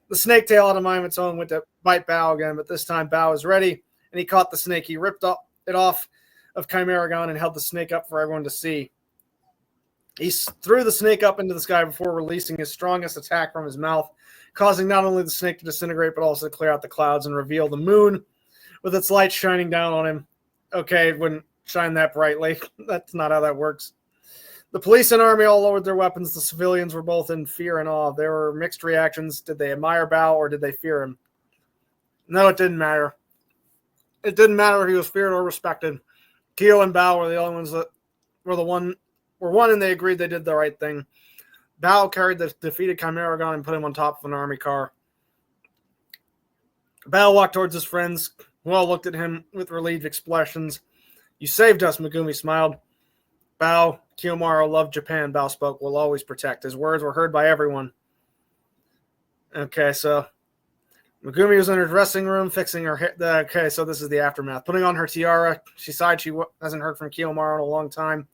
The snake tail, out of mind of its own, went to bite Bao again, but this time Bao was ready, and he caught the snake. He ripped it off of Chimeragon and held the snake up for everyone to see. He threw the snake up into the sky before releasing his strongest attack from his mouth, causing not only the snake to disintegrate, but also to clear out the clouds and reveal the moon with its light shining down on him. Okay, it wouldn't shine that brightly. That's not how that works. The police and army all lowered their weapons. The civilians were both in fear and awe. There were mixed reactions. Did they admire Bao or did they fear him? No, it didn't matter. It didn't matter if he was feared or respected. Kyo and Bao were the only ones that were one, and they agreed they did the right thing. Bao carried the defeated Chimeragon and put him on top of an army car. Bao walked towards his friends, who all looked at him with relieved expressions. You saved us, Megumi smiled. Bao, Kiyomaru loved Japan, Bao spoke, will always protect. His words were heard by everyone. Okay, so Megumi was in her dressing room fixing her hair. Okay, so this is the aftermath. Putting on her tiara, she sighed she hasn't heard from Kiyomaru in a long time.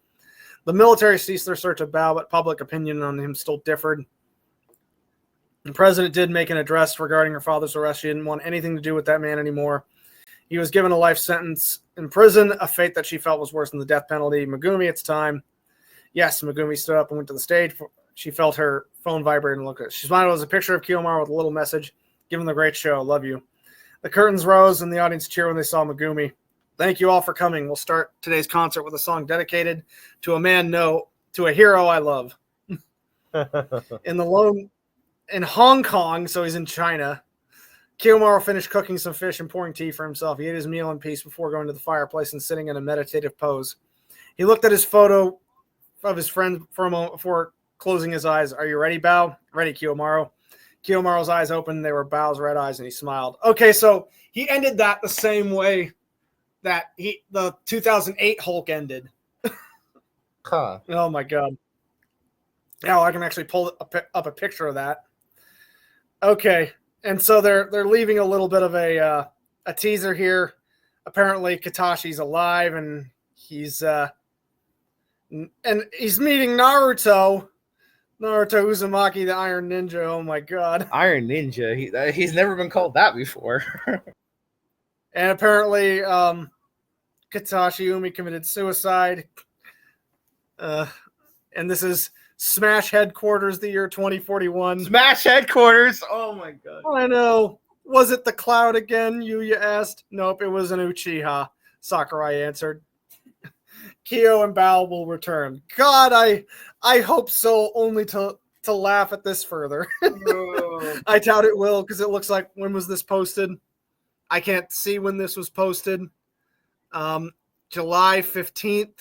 The military ceased their search of Bao, but public opinion on him still differed. The president did make an address regarding her father's arrest. She didn't want anything to do with that man anymore. He was given a life sentence in prison, a fate that she felt was worse than the death penalty. Megumi, it's time. Yes, Megumi stood up and went to the stage. She felt her phone vibrate and looked at it. She smiled. It was a picture of Kiyomaru with a little message. Give him the great show. Love you. The curtains rose and the audience cheered when they saw Megumi. Thank you all for coming. We'll start today's concert with a song dedicated to a man, to a hero I love. In Hong Kong, so he's in China, Kiyomaru finished cooking some fish and pouring tea for himself. He ate his meal in peace before going to the fireplace and sitting in a meditative pose. He looked at his photo of his friend for a moment before closing his eyes. Are you ready, Bao? Ready, Kiyomaru. Kiyomaru's eyes opened. They were Bao's red eyes, and he smiled. Okay, so he ended that the same way that the 2008 Hulk ended. Huh. Oh, my God. Now I can actually pull up a picture of that. Okay. And so they're leaving a little bit of a teaser here. Apparently, Katashi's alive, and he's meeting Naruto. Naruto Uzumaki, the Iron Ninja. Oh my god! Iron Ninja. He's never been called that before. And apparently, Katashi Umi committed suicide. And this is Smash Headquarters, the year 2041. Smash Headquarters. Oh my god. I know. Was it the Cloud again? Yuya asked. Nope, it was an Uchiha. Sakurai answered. Kyo and Bao will return. God, I hope so. Only to laugh at this further. I doubt it will, because it looks like, when was this posted? I can't see when this was posted. July 15th.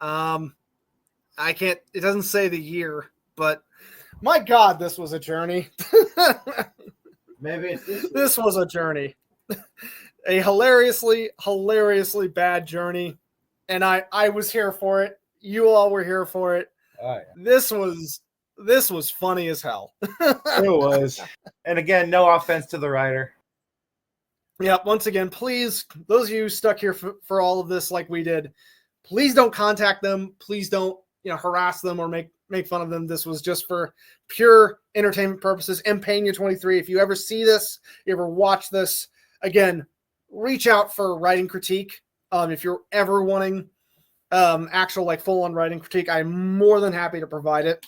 I can't. It doesn't say the year, but my God, this was a journey. Maybe it's This was a journey. A hilariously bad journey. And I was here for it. You all were here for it. Oh, yeah. This was funny as hell. It was. And again, no offense to the writer. Yeah, once again, please, those of you stuck here for all of this like we did, please don't contact them. Please don't, harass them or make fun of them. This was just for pure entertainment purposes. Mpena23, if you ever see this, you ever watch this, again, reach out for writing critique. If you're ever wanting actual full-on writing critique, I'm more than happy to provide it.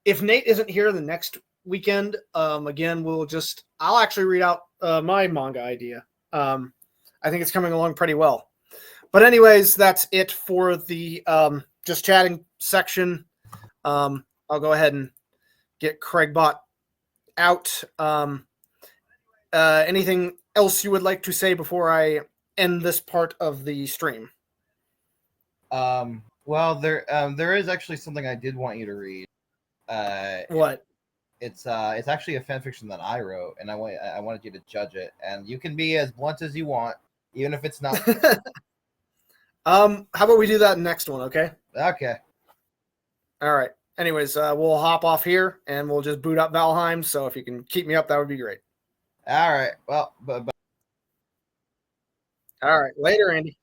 If Nate isn't here the next weekend, again, I'll actually read out my manga idea. I think it's coming along pretty well. But anyways, that's it for the just chatting section. I'll go ahead and get Craigbot out. Anything else you would like to say before I end this part of the stream? Well, there is actually something I did want you to read. What? It's actually a fan fiction that I wrote, and I wanted you to judge it, and you can be as blunt as you want, even if it's not. How about we do that next one, okay? Okay. All right. Anyways, we'll hop off here and we'll just boot up Valheim. So if you can keep me up, that would be great. All right. Well, but All right. Later, Andy.